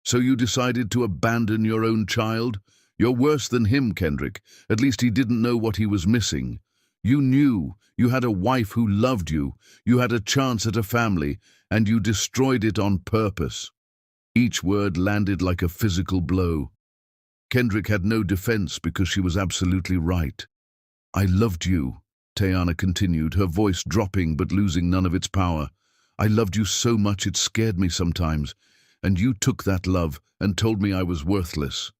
so you decided to abandon your own child? You're worse than him, Kendrick. At least he didn't know what he was missing. You knew. You had a wife who loved you. You had a chance at a family, and you destroyed it on purpose. Each word landed like a physical blow. Kendrick had no defense because she was absolutely right. I loved you, Tayana continued, her voice dropping but losing none of its power. I loved you so much it scared me sometimes, and you took that love and told me I was worthless.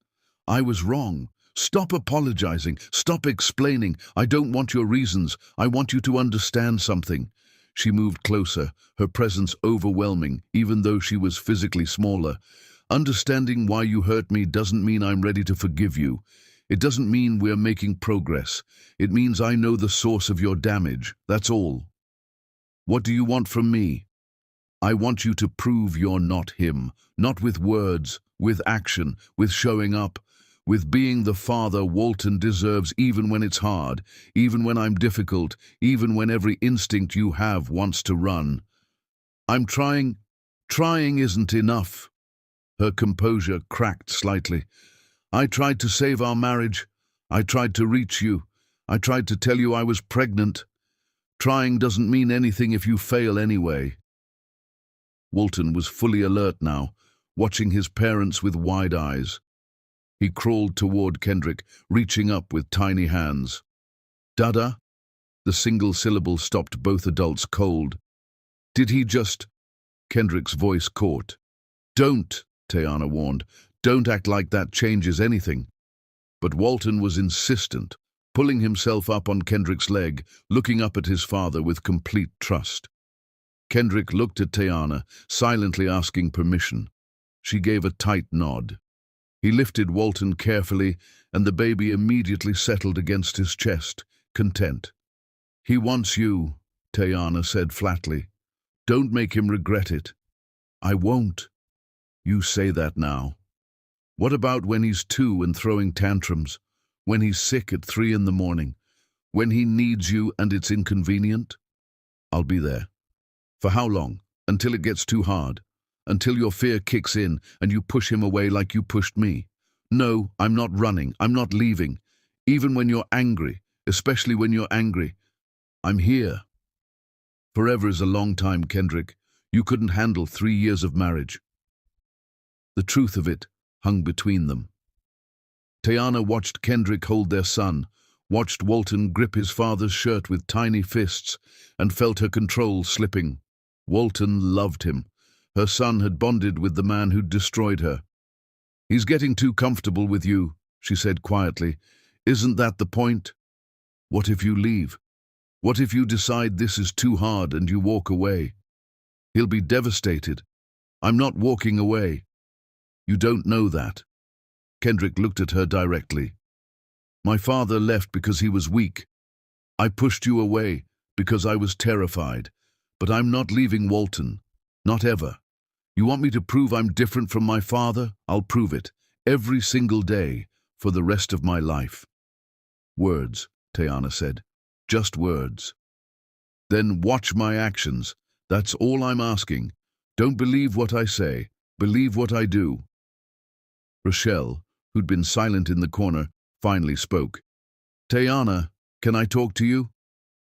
I was wrong. Stop apologizing. Stop explaining. I don't want your reasons. I want you to understand something. She moved closer, her presence overwhelming, even though she was physically smaller. Understanding why you hurt me doesn't mean I'm ready to forgive you. It doesn't mean we're making progress. It means I know the source of your damage. That's all. What do you want from me? I want you to prove you're not him. Not with words, with action, with showing up, with being the father Walton deserves even when it's hard, even when I'm difficult, even when every instinct you have wants to run. I'm trying. Trying isn't enough. Her composure cracked slightly. I tried to save our marriage. I tried to reach you. I tried to tell you I was pregnant. Trying doesn't mean anything if you fail anyway. Walton was fully alert now, watching his parents with wide eyes. He crawled toward Kendrick, reaching up with tiny hands. Dada? The single syllable stopped both adults cold. Did he just... Kendrick's voice caught. Don't, Tayana warned. Don't act like that changes anything. But Walton was insistent, pulling himself up on Kendrick's leg, looking up at his father with complete trust. Kendrick looked at Tayana, silently asking permission. She gave a tight nod. He lifted Walton carefully, and the baby immediately settled against his chest, content. He wants you, Tayana said flatly. Don't make him regret it. I won't. You say that now. What about when he's 2 and throwing tantrums? When he's sick at 3 in the morning? When he needs you and it's inconvenient? I'll be there. For how long? Until it gets too hard. Until your fear kicks in and you push him away like you pushed me. No, I'm not running. I'm not leaving. Even when you're angry, especially when you're angry. I'm here. Forever is a long time, Kendrick. You couldn't handle 3 years of marriage. The truth of it hung between them. Tayana watched Kendrick hold their son, watched Walton grip his father's shirt with tiny fists, and felt her control slipping. Walton loved him. Her son had bonded with the man who'd destroyed her. He's getting too comfortable with you, she said quietly. Isn't that the point? What if you leave? What if you decide this is too hard and you walk away? He'll be devastated. I'm not walking away. You don't know that. Kendrick looked at her directly. My father left because he was weak. I pushed you away because I was terrified. But I'm not leaving Walton. Not ever. You want me to prove I'm different from my father? I'll prove it. Every single day, for the rest of my life. Words, Tayana said. Just words. Then watch my actions. That's all I'm asking. Don't believe what I say. Believe what I do. Rochelle, who'd been silent in the corner, finally spoke. Tayana, can I talk to you?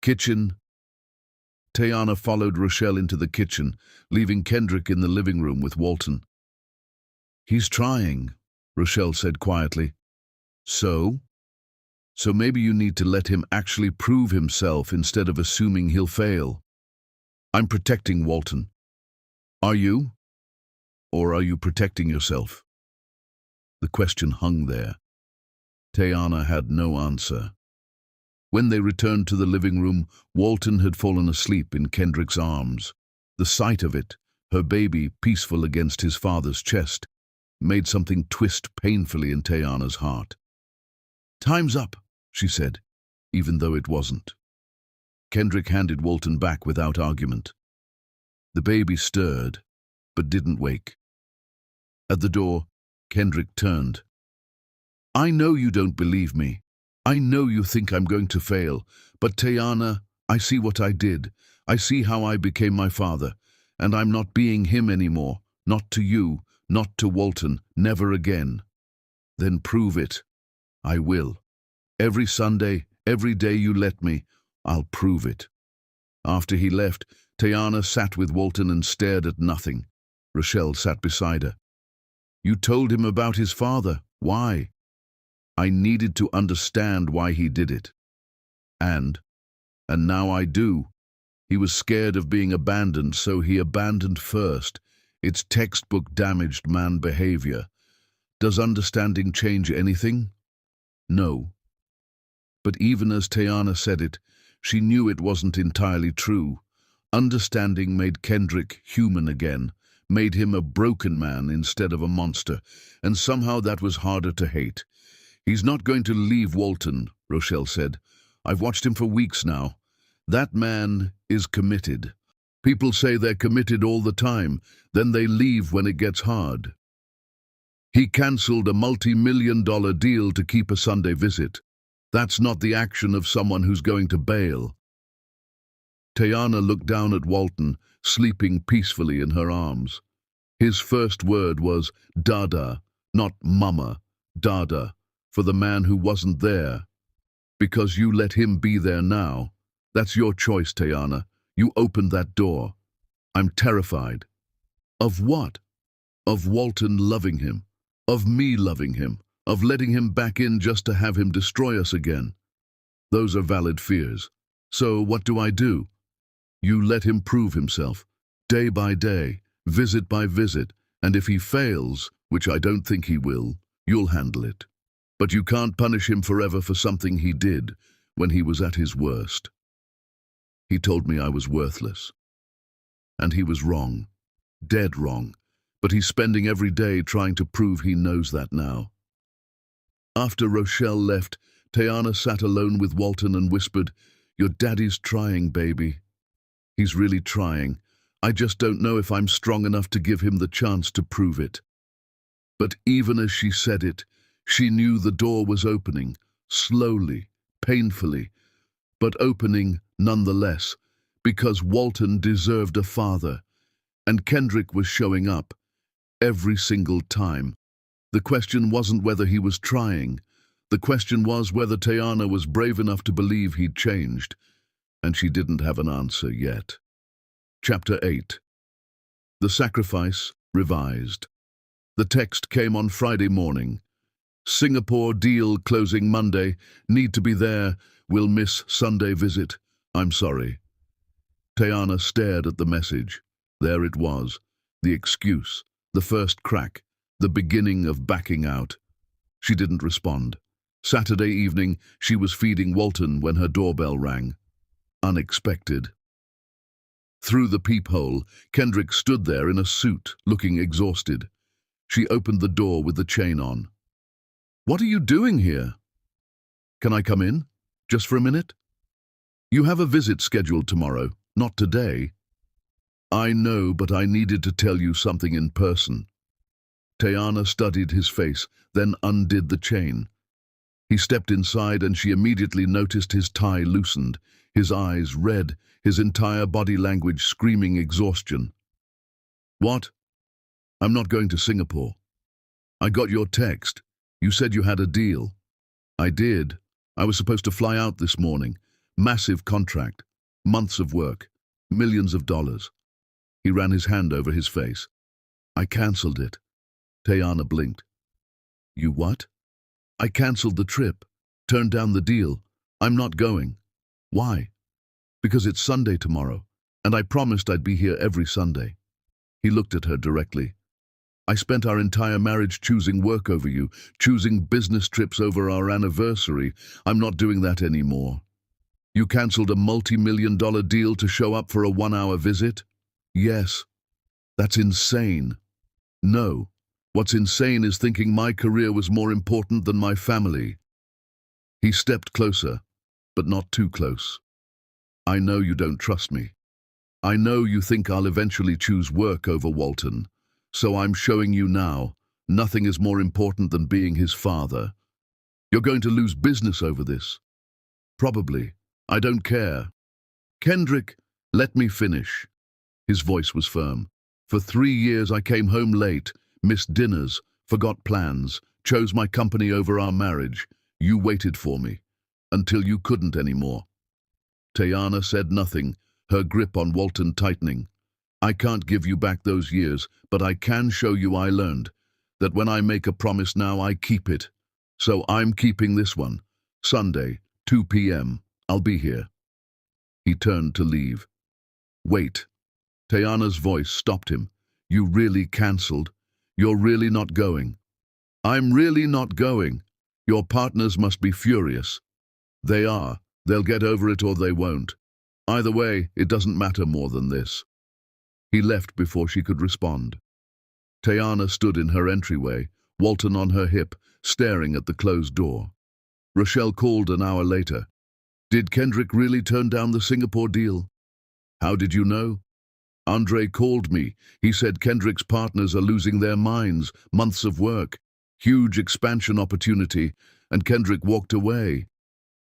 Kitchen. Tayana followed Rochelle into the kitchen, leaving Kendrick in the living room with Walton. He's trying, Rochelle said quietly. So? So maybe you need to let him actually prove himself instead of assuming he'll fail. I'm protecting Walton. Are you? Or are you protecting yourself? The question hung there. Tayana had no answer. When they returned to the living room, Walton had fallen asleep in Kendrick's arms. The sight of it, her baby peaceful against his father's chest, made something twist painfully in Tayana's heart. Time's up, she said, even though it wasn't. Kendrick handed Walton back without argument. The baby stirred, but didn't wake. At the door, Kendrick turned. I know you don't believe me. I know you think I'm going to fail, but Tayana, I see what I did. I see how I became my father, and I'm not being him anymore. Not to you, not to Walton, never again. Then prove it. I will. Every Sunday, every day you let me, I'll prove it. After he left, Tayana sat with Walton and stared at nothing. Rochelle sat beside her. You told him about his father. Why? I needed to understand why he did it. And now I do. He was scared of being abandoned, so he abandoned first. It's textbook damaged man behavior. Does understanding change anything? No. But even as Tayana said it, she knew it wasn't entirely true. Understanding made Kendrick human again, made him a broken man instead of a monster, and somehow that was harder to hate. He's not going to leave Walton, Rochelle said. I've watched him for weeks now. That man is committed. People say they're committed all the time, then they leave when it gets hard. He cancelled a multi-million-dollar deal to keep a Sunday visit. That's not the action of someone who's going to bail. Tayana looked down at Walton, sleeping peacefully in her arms. His first word was Dada, not Mama, Dada, for the man who wasn't there. Because you let him be there now. That's your choice, Tayana. You opened that door. I'm terrified. Of what? Of Walton loving him. Of me loving him. Of letting him back in just to have him destroy us again. Those are valid fears. So what do? You let him prove himself, day by day, visit by visit, and if he fails, which I don't think he will, you'll handle it. But you can't punish him forever for something he did when he was at his worst. He told me I was worthless. And he was wrong, dead wrong, but he's spending every day trying to prove he knows that now. After Rochelle left, Tayana sat alone with Walton and whispered, Your daddy's trying, baby. He's really trying. I just don't know if I'm strong enough to give him the chance to prove it. But even as she said it, she knew the door was opening, slowly, painfully, but opening nonetheless, because Walton deserved a father, and Kendrick was showing up every single time. The question wasn't whether he was trying. The question was whether Tayana was brave enough to believe he'd changed, and she didn't have an answer yet. Chapter 8. The Sacrifice Revised. The text came on Friday morning. Singapore deal closing Monday. Need to be there. Will miss Sunday visit. I'm sorry. Tayana stared at the message. There it was. The excuse. The first crack. The beginning of backing out. She didn't respond. Saturday evening, she was feeding Walton when her doorbell rang. Unexpected. Through the peephole, Kendrick stood there in a suit, looking exhausted. She opened the door with the chain on. "What are you doing here?" "Can I come in? Just for a minute?" "You have a visit scheduled tomorrow, not today." "I know, but I needed to tell you something in person." Tayana studied his face, then undid the chain. He stepped inside and she immediately noticed his tie loosened, his eyes red, his entire body language screaming exhaustion. "What?" "I'm not going to Singapore." "I got your text. You said you had a deal." "I did. I was supposed to fly out this morning. Massive contract. Months of work. Millions of dollars." He ran his hand over his face. "I cancelled it." Tayana blinked. "You what?" "I cancelled the trip. Turned down the deal. I'm not going." "Why?" "Because it's Sunday tomorrow, and I promised I'd be here every Sunday." He looked at her directly. "I spent our entire marriage choosing work over you, choosing business trips over our anniversary. I'm not doing that anymore." "You cancelled a multi-million-dollar deal to show up for a 1-hour visit?" "Yes." "That's insane." "No. What's insane is thinking my career was more important than my family." He stepped closer, but not too close. "I know you don't trust me. I know you think I'll eventually choose work over Walton. So I'm showing you now, nothing is more important than being his father. You're going to lose business over this." "Probably. I don't care." "Kendrick, let me finish." His voice was firm. "For 3 years I came home late, missed dinners, forgot plans, chose my company over our marriage. You waited for me, until you couldn't anymore." Tayana said nothing, her grip on Walton tightening. "I can't give you back those years, but I can show you I learned that when I make a promise now, I keep it. So I'm keeping this one. Sunday, 2 p.m. I'll be here." He turned to leave. "Wait." Tayana's voice stopped him. "You really cancelled? You're really not going?" "I'm really not going. Your partners must be furious." "They are. They'll get over it or they won't. Either way, it doesn't matter more than this." He left before she could respond. Tayana stood in her entryway, Walton on her hip, staring at the closed door. Rochelle called an hour later. "Did Kendrick really turn down the Singapore deal?" "How did you know?" "Andre called me. He said Kendrick's partners are losing their minds, months of work, huge expansion opportunity, and Kendrick walked away.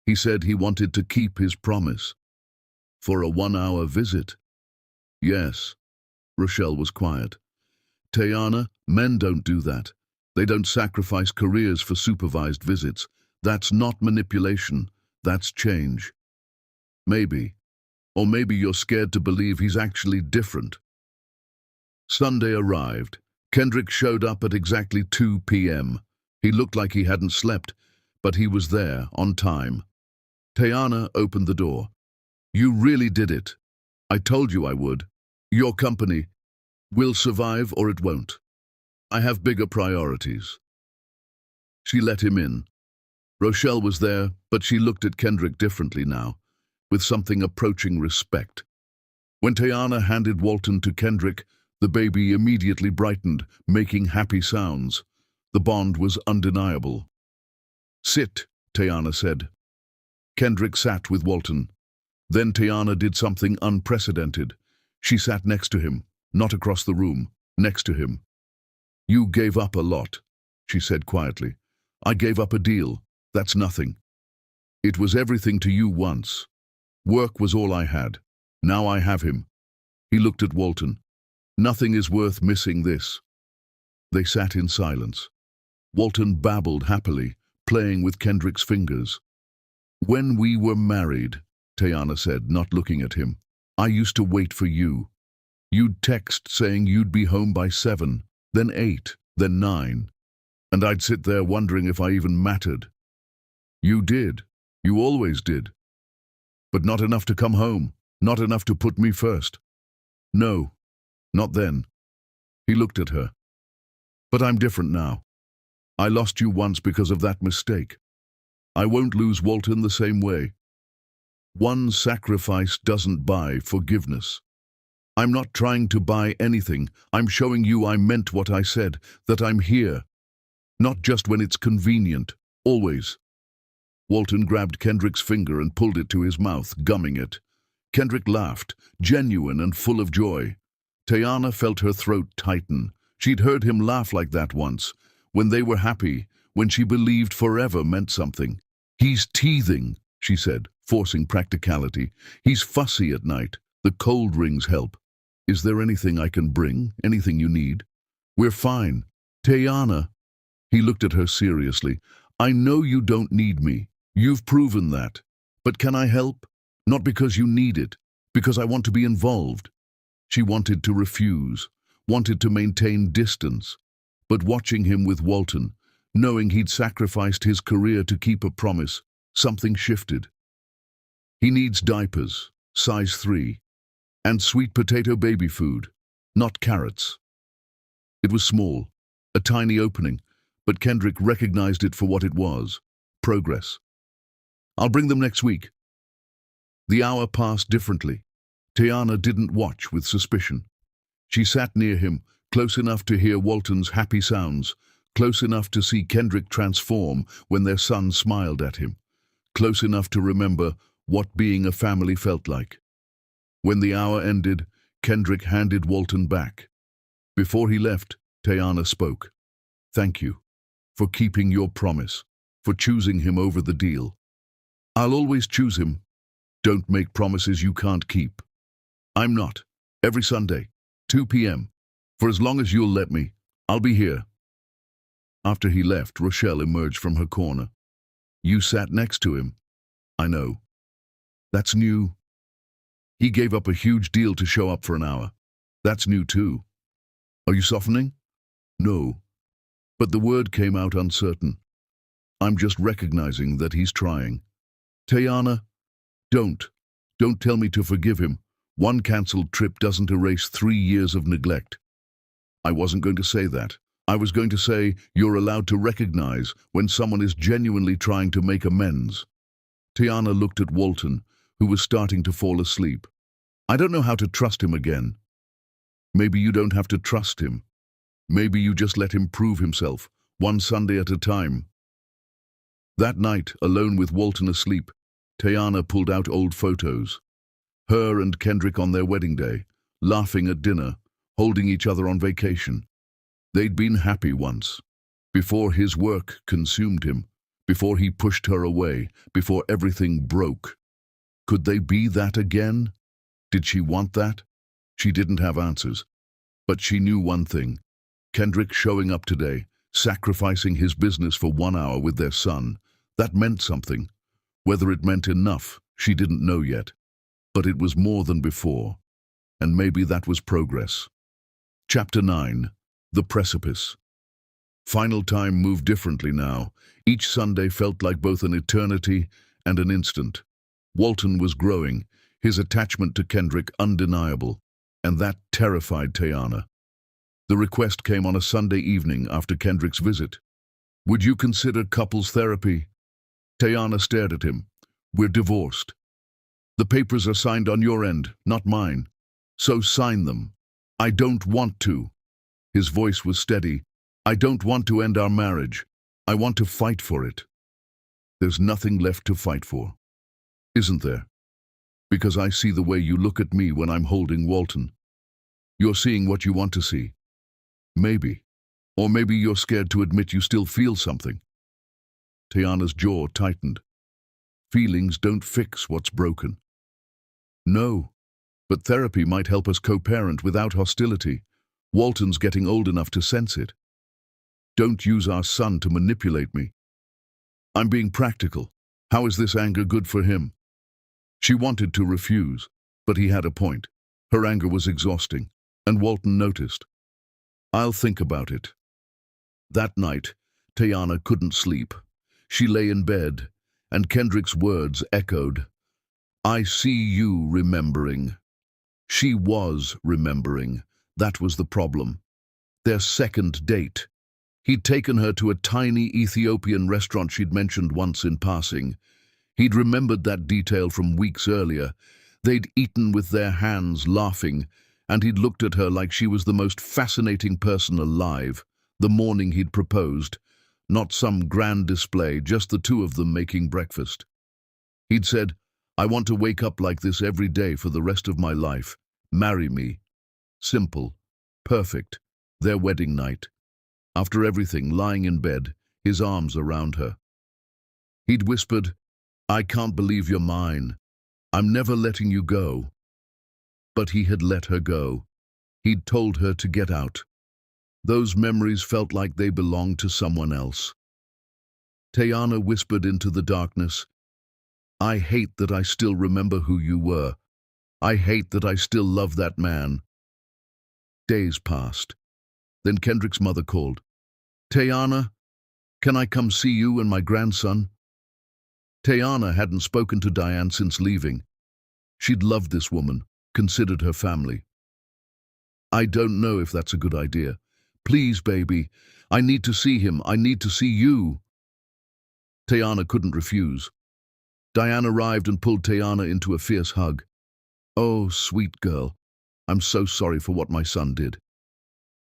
He said he wanted to keep his promise." "For a 1-hour visit?" "Yes." Rochelle was quiet. "Tayana, men don't do that. They don't sacrifice careers for supervised visits. That's not manipulation. That's change." "Maybe. Or maybe you're scared to believe he's actually different." Sunday arrived. Kendrick showed up at exactly 2 p.m. He looked like he hadn't slept, but he was there, on time. Tayana opened the door. "You really did it. I told you I would. Your company will survive or it won't. I have bigger priorities." She let him in. Rochelle was there, but she looked at Kendrick differently now, with something approaching respect. When Tayana handed Walton to Kendrick, the baby immediately brightened, making happy sounds. The bond was undeniable. "Sit," Tayana said. Kendrick sat with Walton. Then Tayana did something unprecedented. She sat next to him, not across the room, next to him. "You gave up a lot," she said quietly. "I gave up a deal. That's nothing. It was everything to you once. Work was all I had. Now I have him." He looked at Walton. "Nothing is worth missing this." They sat in silence. Walton babbled happily, playing with Kendrick's fingers. "When we were married," Tayana said, not looking at him, "I used to wait for you. You'd text saying you'd be home by 7, then 8, then 9. And I'd sit there wondering if I even mattered. You did. You always did. But not enough to come home, not enough to put me first." "No, not then." He looked at her. "But I'm different now. I lost you once because of that mistake. I won't lose Walton the same way. One sacrifice doesn't buy forgiveness. I'm not trying to buy anything. I'm showing you I meant what I said, that I'm here. Not just when it's convenient, always. Walton grabbed Kendrick's finger and pulled it to his mouth, gumming it. Kendrick laughed, genuine and full of joy. Tayana felt her throat tighten. She'd heard him laugh like that once, when they were happy, when she believed forever meant something. He's teething, she said, forcing practicality. He's fussy at night. The cold rings help. Is there anything I can bring? Anything you need? We're fine. Tayana. He looked at her seriously. I know you don't need me. You've proven that. But can I help? Not because you need it, because I want to be involved. She wanted to refuse, wanted to maintain distance. But watching him with Walton, knowing he'd sacrificed his career to keep a promise, something shifted. He needs diapers, size 3, and sweet potato baby food, not carrots. It was small, a tiny opening, but Kendrick recognized it for what it was, progress. I'll bring them next week. The hour passed differently. Tayana didn't watch with suspicion. She sat near him, close enough to hear Walton's happy sounds, close enough to see Kendrick transform when their son smiled at him, close enough to remember what being a family felt like. When the hour ended, Kendrick handed Walton back. Before he left, Tayana spoke. Thank you for keeping your promise, for choosing him over the deal. I'll always choose him. Don't make promises you can't keep. I'm not. Every Sunday, 2 p.m. For as long as you'll let me, I'll be here. After he left, Rochelle emerged from her corner. You sat next to him. I know. That's new. He gave up a huge deal to show up for an hour. That's new too. Are you softening? No. But the word came out uncertain. I'm just recognizing that he's trying. Tayana, don't tell me to forgive him. One cancelled trip doesn't erase 3 years of neglect. I wasn't going to say that. I was going to say you're allowed to recognize when someone is genuinely trying to make amends. Tayana looked at Walton, who was starting to fall asleep. I don't know how to trust him again. Maybe you don't have to trust him. Maybe you just let him prove himself, one Sunday at a time. That night, alone with Walton asleep, Tayana pulled out old photos. Her and Kendrick on their wedding day, laughing at dinner, holding each other on vacation. They'd been happy once, before his work consumed him, before he pushed her away, before everything broke. Could they be that again? Did she want that? She didn't have answers. But she knew one thing. Kendrick showing up today, sacrificing his business for 1 hour with their son, that meant something. Whether it meant enough, she didn't know yet. But it was more than before. And maybe that was progress. Chapter 9. The Precipice. Final time moved differently now. Each Sunday felt like both an eternity and an instant. Walton was growing, his attachment to Kendrick undeniable, and that terrified Tayana. The request came on a Sunday evening after Kendrick's visit. Would you consider couples therapy? Tayana stared at him. We're divorced. The papers are signed on your end, not mine. So sign them. I don't want to. His voice was steady. I don't want to end our marriage. I want to fight for it. There's nothing left to fight for. Isn't there? Because I see the way you look at me when I'm holding Walton. You're seeing what you want to see. Maybe. Or maybe you're scared to admit you still feel something. Tayana's jaw tightened. Feelings don't fix what's broken. No, but therapy might help us co-parent without hostility. Walton's getting old enough to sense it. Don't use our son to manipulate me. I'm being practical. How is this anger good for him? She wanted to refuse, but he had a point. Her anger was exhausting, and Walton noticed. I'll think about it. That night, Tayana couldn't sleep. She lay in bed, and Kendrick's words echoed. I see you remembering. She was remembering. That was the problem. Their second date. He'd taken her to a tiny Ethiopian restaurant she'd mentioned once in passing. He'd remembered that detail from weeks earlier. They'd eaten with their hands, laughing, and he'd looked at her like she was the most fascinating person alive. The morning he'd proposed, not some grand display, just the two of them making breakfast. He'd said, "I want to wake up like this every day for the rest of my life. Marry me." Simple, perfect, their wedding night. After everything, lying in bed, his arms around her. He'd whispered, "I can't believe you're mine. I'm never letting you go." But he had let her go. He'd told her to get out. Those memories felt like they belonged to someone else. Tayana whispered into the darkness, "I hate that I still remember who you were. I hate that I still love that man." Days passed. Then Kendrick's mother called. "Tayana, can I come see you and my grandson?" Tayana hadn't spoken to Diane since leaving. She'd loved this woman, considered her family. "I don't know if that's a good idea. Please, baby, I need to see him. I need to see you." Tayana couldn't refuse. Diane arrived and pulled Tayana into a fierce hug. "Oh, sweet girl, I'm so sorry for what my son did."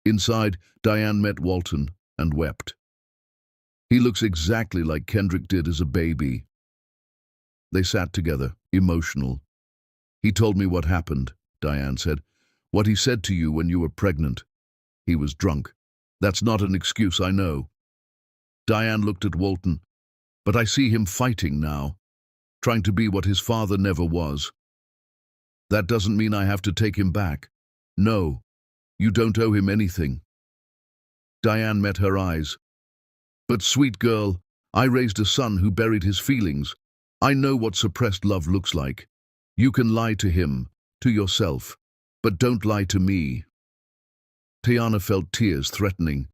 Inside, Diane met Walton and wept. "He looks exactly like Kendrick did as a baby." They sat together, emotional. "He told me what happened," Diane said. "What he said to you when you were pregnant. He was drunk. That's not an excuse, I know." Diane looked at Walton. "But I see him fighting now, trying to be what his father never was. That doesn't mean I have to take him back. No, you don't owe him anything." Diane met her eyes. "But sweet girl, I raised a son who buried his feelings. I know what suppressed love looks like. You can lie to him, to yourself, but don't lie to me." Tayana felt tears threatening.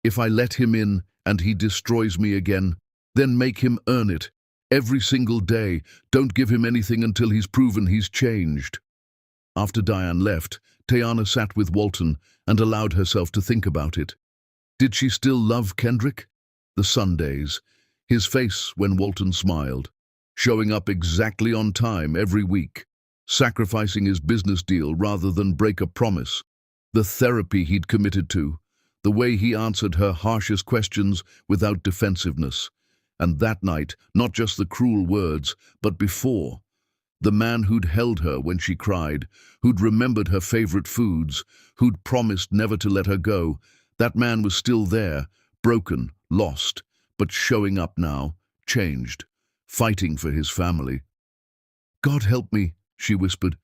"If I let him in and he destroys me again, then make him earn it. Every single day, don't give him anything until he's proven he's changed." After Diane left, Tayana sat with Walton and allowed herself to think about it. Did she still love Kendrick? The Sundays, his face when Walton smiled, showing up exactly on time every week, sacrificing his business deal rather than break a promise, the therapy he'd committed to, the way he answered her harshest questions without defensiveness. And that night, not just the cruel words, but before, the man who'd held her when she cried, who'd remembered her favorite foods, who'd promised never to let her go, that man was still there, broken, lost, but showing up now, changed, fighting for his family. "God help me," she whispered.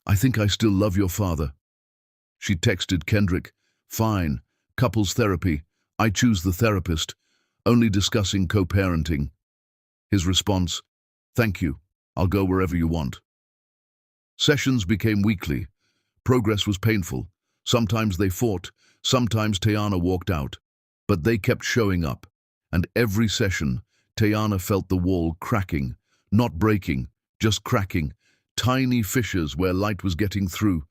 "I think I still love your father." She texted Kendrick, "Fine, couples therapy. I choose the therapist. Only discussing co-parenting." His response, "Thank you. I'll go wherever you want." Sessions became weekly. Progress was painful. Sometimes they fought, sometimes Tayana walked out. But they kept showing up. And every session, Tayana felt the wall cracking, not breaking, just cracking, tiny fissures where light was getting through.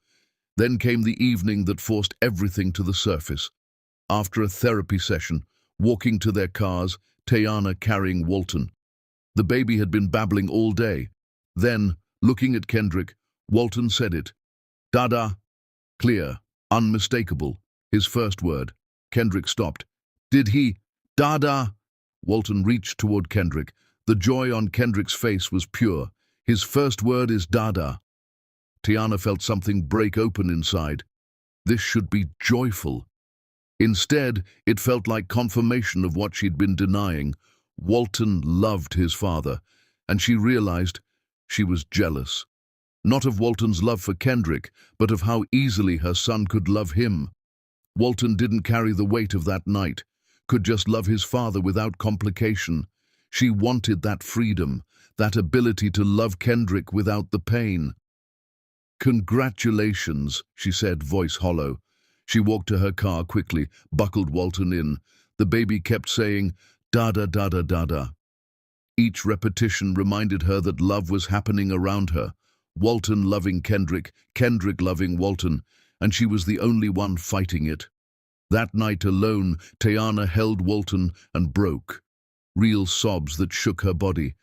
Then came the evening that forced everything to the surface. After a therapy session, walking to their cars, Tayana carrying Walton. The baby had been babbling all day. Then, looking at Kendrick, Walton said it. "Dada." Clear, unmistakable, his first word. Kendrick stopped. "Did he? Dada?" Walton reached toward Kendrick. The joy on Kendrick's face was pure. His first word is Dada. Tayana felt something break open inside. This should be joyful. Instead, it felt like confirmation of what she'd been denying. Walton loved his father, and she realized she was jealous. Not of Walton's love for Kendrick, but of how easily her son could love him. Walton didn't carry the weight of that night, could just love his father without complication. She wanted that freedom, that ability to love Kendrick without the pain. "Congratulations," she said, voice hollow. She walked to her car quickly, buckled Walton in. The baby kept saying, "Dada, dada, dada." Each repetition reminded her that love was happening around her. Walton loving Kendrick, Kendrick loving Walton, and she was the only one fighting it. That night alone, Tayana held Walton and broke. Real sobs that shook her body.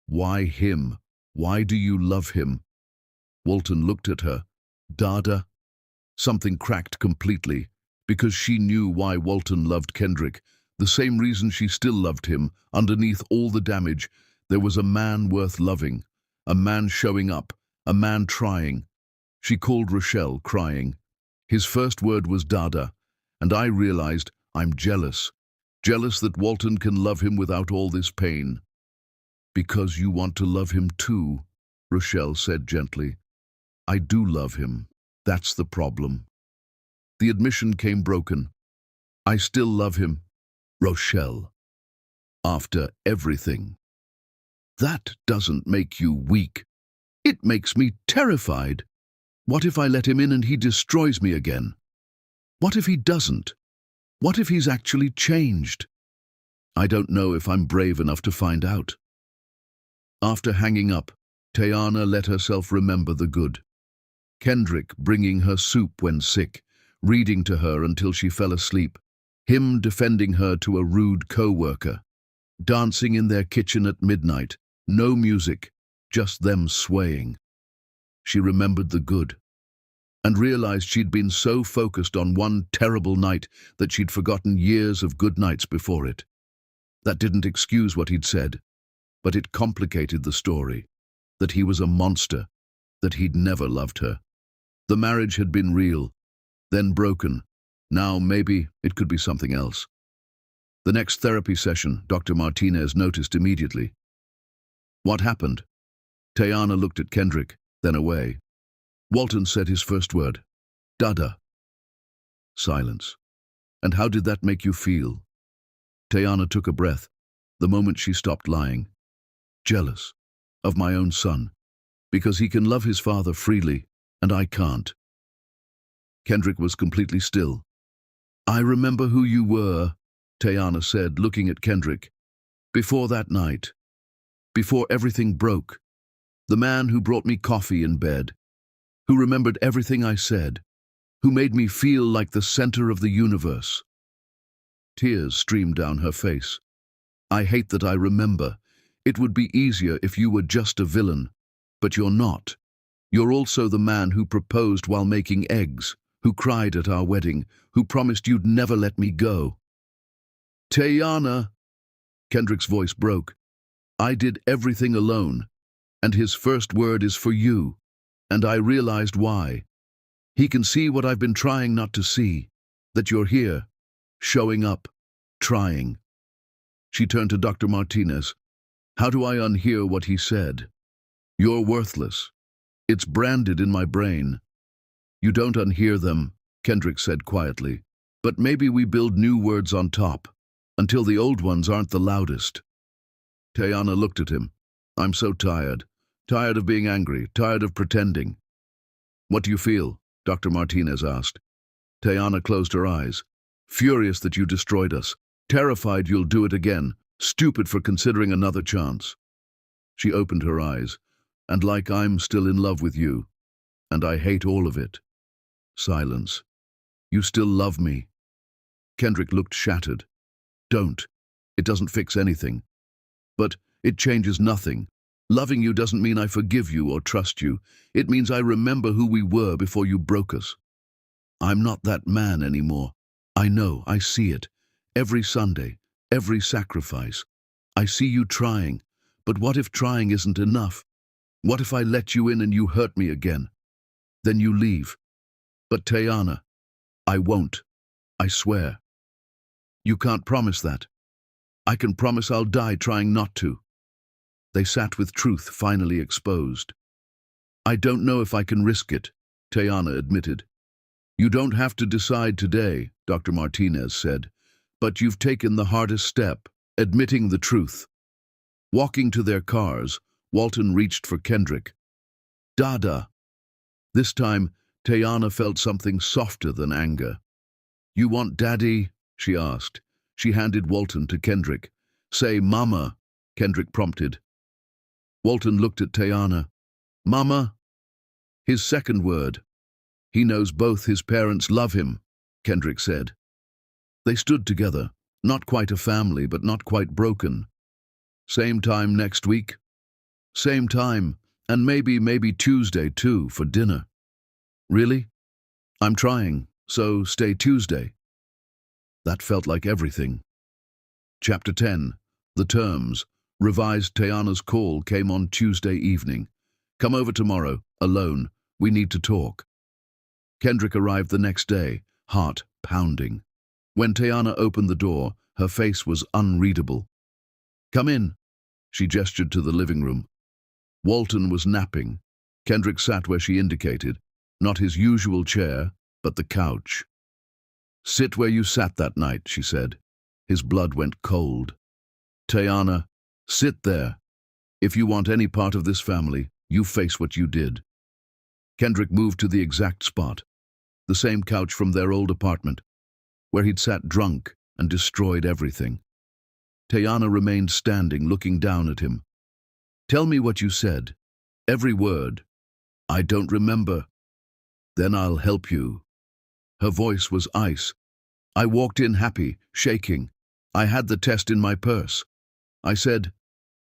Why him? Why do you love him? Walton looked at her. Dada? Something cracked completely, because she knew why Walton loved Kendrick. The same reason she still loved him. Underneath all the damage, there was a man worth loving. A man showing up. A man trying. She called Rochelle, crying. His first word was Dada, and I realized I'm jealous. Jealous that Walton can love him without all this pain. Because you want to love him too, Rochelle said gently. I do love him. That's the problem. The admission came broken. I still love him, Rochelle. After everything. That doesn't make you weak. It makes me terrified. What if I let him in and he destroys me again? What if he doesn't? What if he's actually changed? I don't know if I'm brave enough to find out. After hanging up, Tayana let herself remember the good. Kendrick bringing her soup when sick, reading to her until she fell asleep, him defending her to a rude co-worker, dancing in their kitchen at midnight, no music, just them swaying. She remembered the good, and realized she'd been so focused on one terrible night that she'd forgotten years of good nights before it. That didn't excuse what he'd said, but it complicated the story, that he was a monster, that he'd never loved her. The marriage had been real, then broken. Now maybe it could be something else. The next therapy session, Dr. Martinez noticed immediately. What happened? Tayana looked at Kendrick, then away. Walton said his first word, Dada. Silence. And how did that make you feel? Tayana took a breath, the moment she stopped lying. Jealous. Of my own son. Because he can love his father freely, and I can't. Kendrick was completely still. I remember who you were, Tayana said, looking at Kendrick. Before that night. Before everything broke. The man who brought me coffee in bed. Who remembered everything I said. Who made me feel like the center of the universe. Tears streamed down her face. I hate that I remember. It would be easier if you were just a villain. But you're not. You're also the man who proposed while making eggs, who cried at our wedding, who promised you'd never let me go. Tayana, Kendrick's voice broke. I did everything alone, and his first word is for you, and I realized why. He can see what I've been trying not to see, that you're here, showing up, trying. She turned to Dr. Martinez. How do I unhear what he said? You're worthless. It's branded in my brain. You don't unhear them, Kendrick said quietly. But maybe we build new words on top, until the old ones aren't the loudest. Tayana looked at him. I'm so tired. Tired of being angry, tired of pretending. What do you feel? Dr. Martinez asked. Tayana closed her eyes. Furious that you destroyed us. Terrified you'll do it again. Stupid for considering another chance. She opened her eyes. And like I'm still in love with you. And I hate all of it. Silence. You still love me. Kendrick looked shattered. Don't. It doesn't fix anything. But it changes nothing. Loving you doesn't mean I forgive you or trust you. It means I remember who we were before you broke us. I'm not that man anymore. I know, I see it. Every Sunday, every sacrifice. I see you trying. But what if trying isn't enough? What if I let you in and you hurt me again? Then you leave. But Tayana, I won't. I swear. You can't promise that. I can promise I'll die trying not to. They sat with truth finally exposed. I don't know if I can risk it, Tayana admitted. You don't have to decide today, Dr. Martinez said, but you've taken the hardest step, admitting the truth. Walking to their cars, Walton reached for Kendrick. Dada. This time, Tayana felt something softer than anger. You want Daddy? She asked. She handed Walton to Kendrick. Say, Mama, Kendrick prompted. Walton looked at Tayana. Mama? His second word. He knows both his parents love him, Kendrick said. They stood together, not quite a family, but not quite broken. Same time next week? Same time, and maybe Tuesday too, for dinner. Really? I'm trying, so stay Tuesday. That felt like everything. Chapter 10. The Terms. Revised. Tayana's call came on Tuesday evening. Come over tomorrow, alone. We need to talk. Kendrick arrived the next day, heart pounding. When Tayana opened the door, her face was unreadable. Come in. She gestured to the living room. Walton was napping. Kendrick sat where she indicated, not his usual chair, but the couch. Sit where you sat that night, she said. His blood went cold. Tayana, sit there. If you want any part of this family, you face what you did. Kendrick moved to the exact spot, the same couch from their old apartment, where he'd sat drunk and destroyed everything. Tayana remained standing, looking down at him. Tell me what you said. Every word. I don't remember. Then I'll help you. Her voice was ice. I walked in happy, shaking. I had the test in my purse. I said,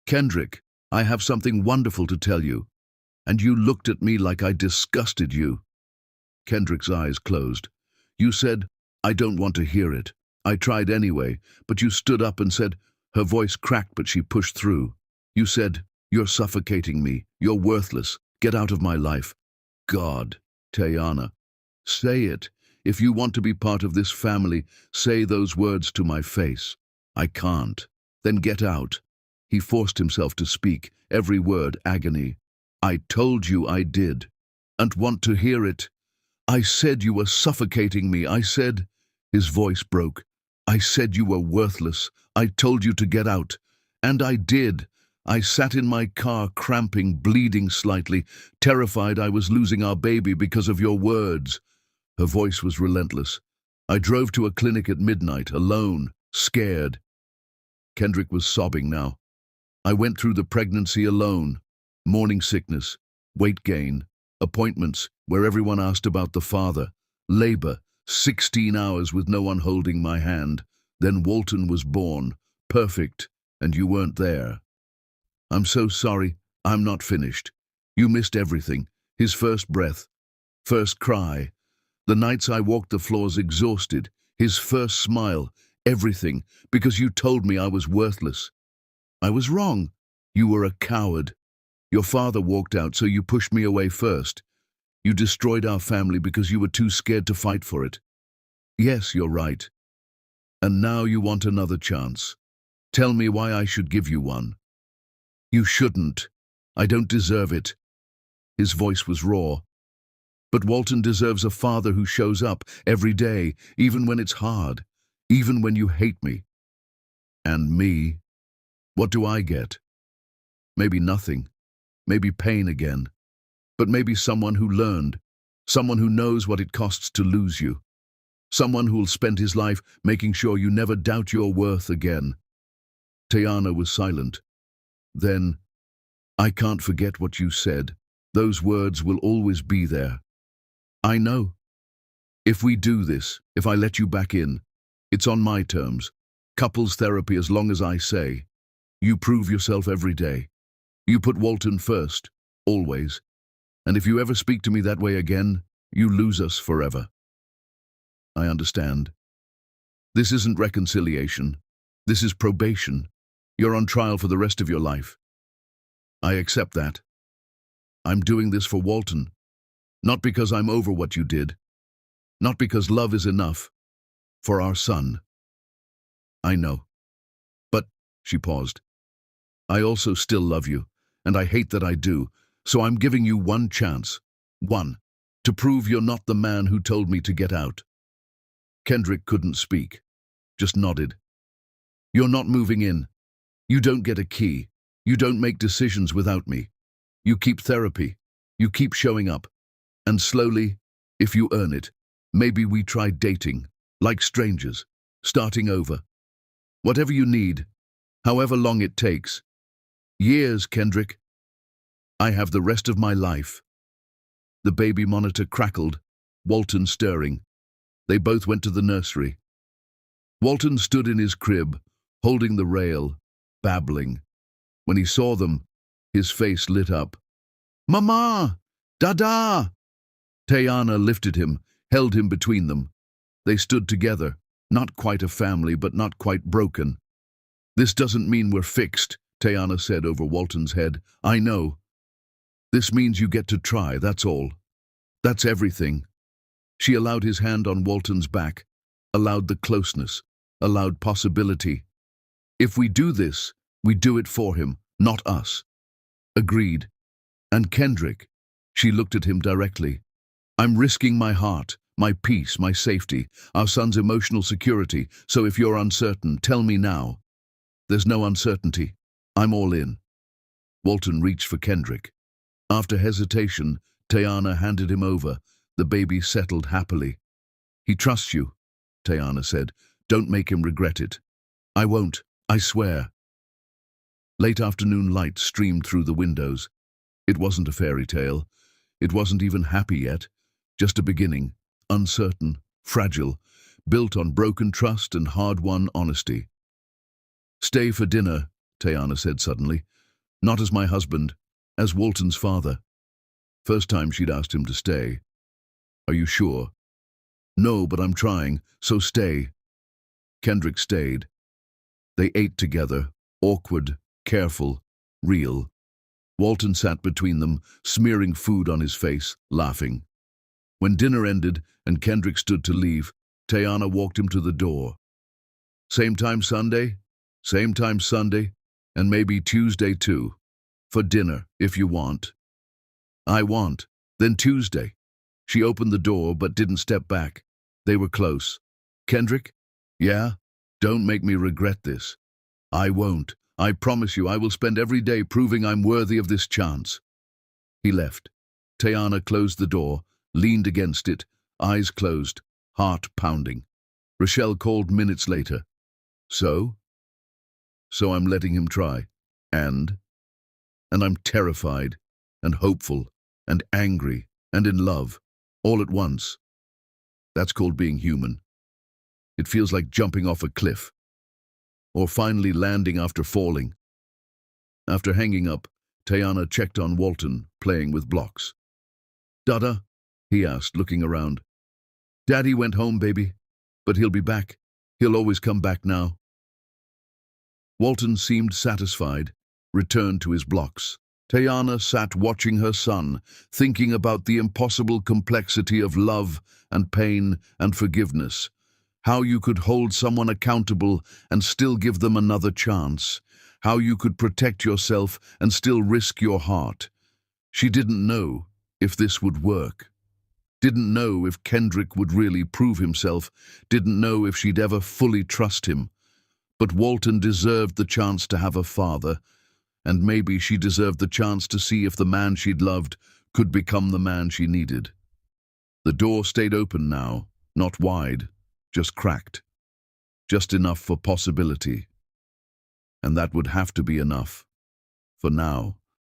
Kendrick, I have something wonderful to tell you. And you looked at me like I disgusted you. Kendrick's eyes closed. You said, I don't want to hear it. I tried anyway, but you stood up and said, her voice cracked but she pushed through. You said, you're suffocating me. You're worthless. Get out of my life. God, Tayana, say it. If you want to be part of this family, say those words to my face. I can't. Then get out. He forced himself to speak, every word agony. I told you I did. And want to hear it. I said you were suffocating me. I said... His voice broke. I said you were worthless. I told you to get out. And I did. I sat in my car, cramping, bleeding slightly, terrified I was losing our baby because of your words. Her voice was relentless. I drove to a clinic at midnight, alone, scared. Kendrick was sobbing now. I went through the pregnancy alone. Morning sickness, weight gain, appointments where everyone asked about the father, labor, 16 hours with no one holding my hand. Then Walton was born, perfect, and you weren't there. I'm so sorry, I'm not finished. You missed everything. His first breath, first cry, the nights I walked the floors exhausted, his first smile, everything, because you told me I was worthless. I was wrong. You were a coward. Your father walked out, so you pushed me away first. You destroyed our family because you were too scared to fight for it. Yes, you're right. And now you want another chance. Tell me why I should give you one. You shouldn't. I don't deserve it. His voice was raw. But Walton deserves a father who shows up every day, even when it's hard, even when you hate me. And me? What do I get? Maybe nothing. Maybe pain again. But maybe someone who learned. Someone who knows what it costs to lose you. Someone who'll spend his life making sure you never doubt your worth again. Tayana was silent. Then, I can't forget what you said. Those words will always be there. I know. If we do this, if I let you back in, it's on my terms. Couples therapy as long as I say. You prove yourself every day. You put Walton first, always. And if you ever speak to me that way again, you lose us forever. I understand. This isn't reconciliation. This is probation. You're on trial for the rest of your life. I accept that. I'm doing this for Walton. Not because I'm over what you did. Not because love is enough. For our son. I know. But, she paused, I also still love you, and I hate that I do, so I'm giving you one chance. One. To prove you're not the man who told me to get out. Kendrick couldn't speak. Just nodded. You're not moving in. You don't get a key. You don't make decisions without me. You keep therapy. You keep showing up. And slowly, if you earn it, maybe we try dating, like strangers, starting over. Whatever you need, however long it takes. Years, Kendrick. I have the rest of my life. The baby monitor crackled, Walton stirring. They both went to the nursery. Walton stood in his crib, holding the rail, babbling. When he saw them, his face lit up. "Mama! Dada!" Tayana lifted him, held him between them. They stood together, not quite a family, but not quite broken. "This doesn't mean we're fixed," Tayana said over Walton's head. "I know. This means you get to try, that's all. That's everything." She allowed his hand on Walton's back, allowed the closeness, allowed possibility. "If we do this, we do it for him, not us." "Agreed. And Kendrick," she looked at him directly, "I'm risking my heart, my peace, my safety, our son's emotional security, so if you're uncertain, tell me now." "There's no uncertainty. I'm all in." Walton reached for Kendrick. After hesitation, Tayana handed him over. The baby settled happily. "He trusts you," Tayana said. "Don't make him regret it." "I won't, I swear." Late afternoon light streamed through the windows. It wasn't a fairy tale. It wasn't even happy yet. Just a beginning, uncertain, fragile, built on broken trust and hard-won honesty. "Stay for dinner," Tayana said suddenly. "Not as my husband, as Walton's father." First time she'd asked him to stay. "Are you sure?" "No, but I'm trying, so stay." Kendrick stayed. They ate together, awkward, careful, real. Walton sat between them, smearing food on his face, laughing. When dinner ended and Kendrick stood to leave, Tayana walked him to the door. "Same time Sunday? Same time Sunday, and maybe Tuesday too. For dinner, if you want." "I want. Then Tuesday." She opened the door but didn't step back. They were close. "Kendrick?" "Yeah? Don't make me regret this." "I won't. I promise you I will spend every day proving I'm worthy of this chance." He left. Tayana closed the door, leaned against it, eyes closed, heart pounding. Rochelle called minutes later. "So? So I'm letting him try. And I'm terrified, and hopeful, and angry, and in love, all at once. That's called being human. It feels like jumping off a cliff, or finally landing after falling." After hanging up, Tayana checked on Walton, playing with blocks. "Dada?" he asked, looking around. "Daddy went home, baby. But he'll be back. He'll always come back now." Walton seemed satisfied, returned to his blocks. Tayana sat watching her son, thinking about the impossible complexity of love and pain and forgiveness. How you could hold someone accountable and still give them another chance. How you could protect yourself and still risk your heart. She didn't know if this would work. Didn't know if Kendrick would really prove himself. Didn't know if she'd ever fully trust him. But Walton deserved the chance to have a father, and maybe she deserved the chance to see if the man she'd loved could become the man she needed. The door stayed open now, not wide, just cracked. Just enough for possibility. And that would have to be enough. For now.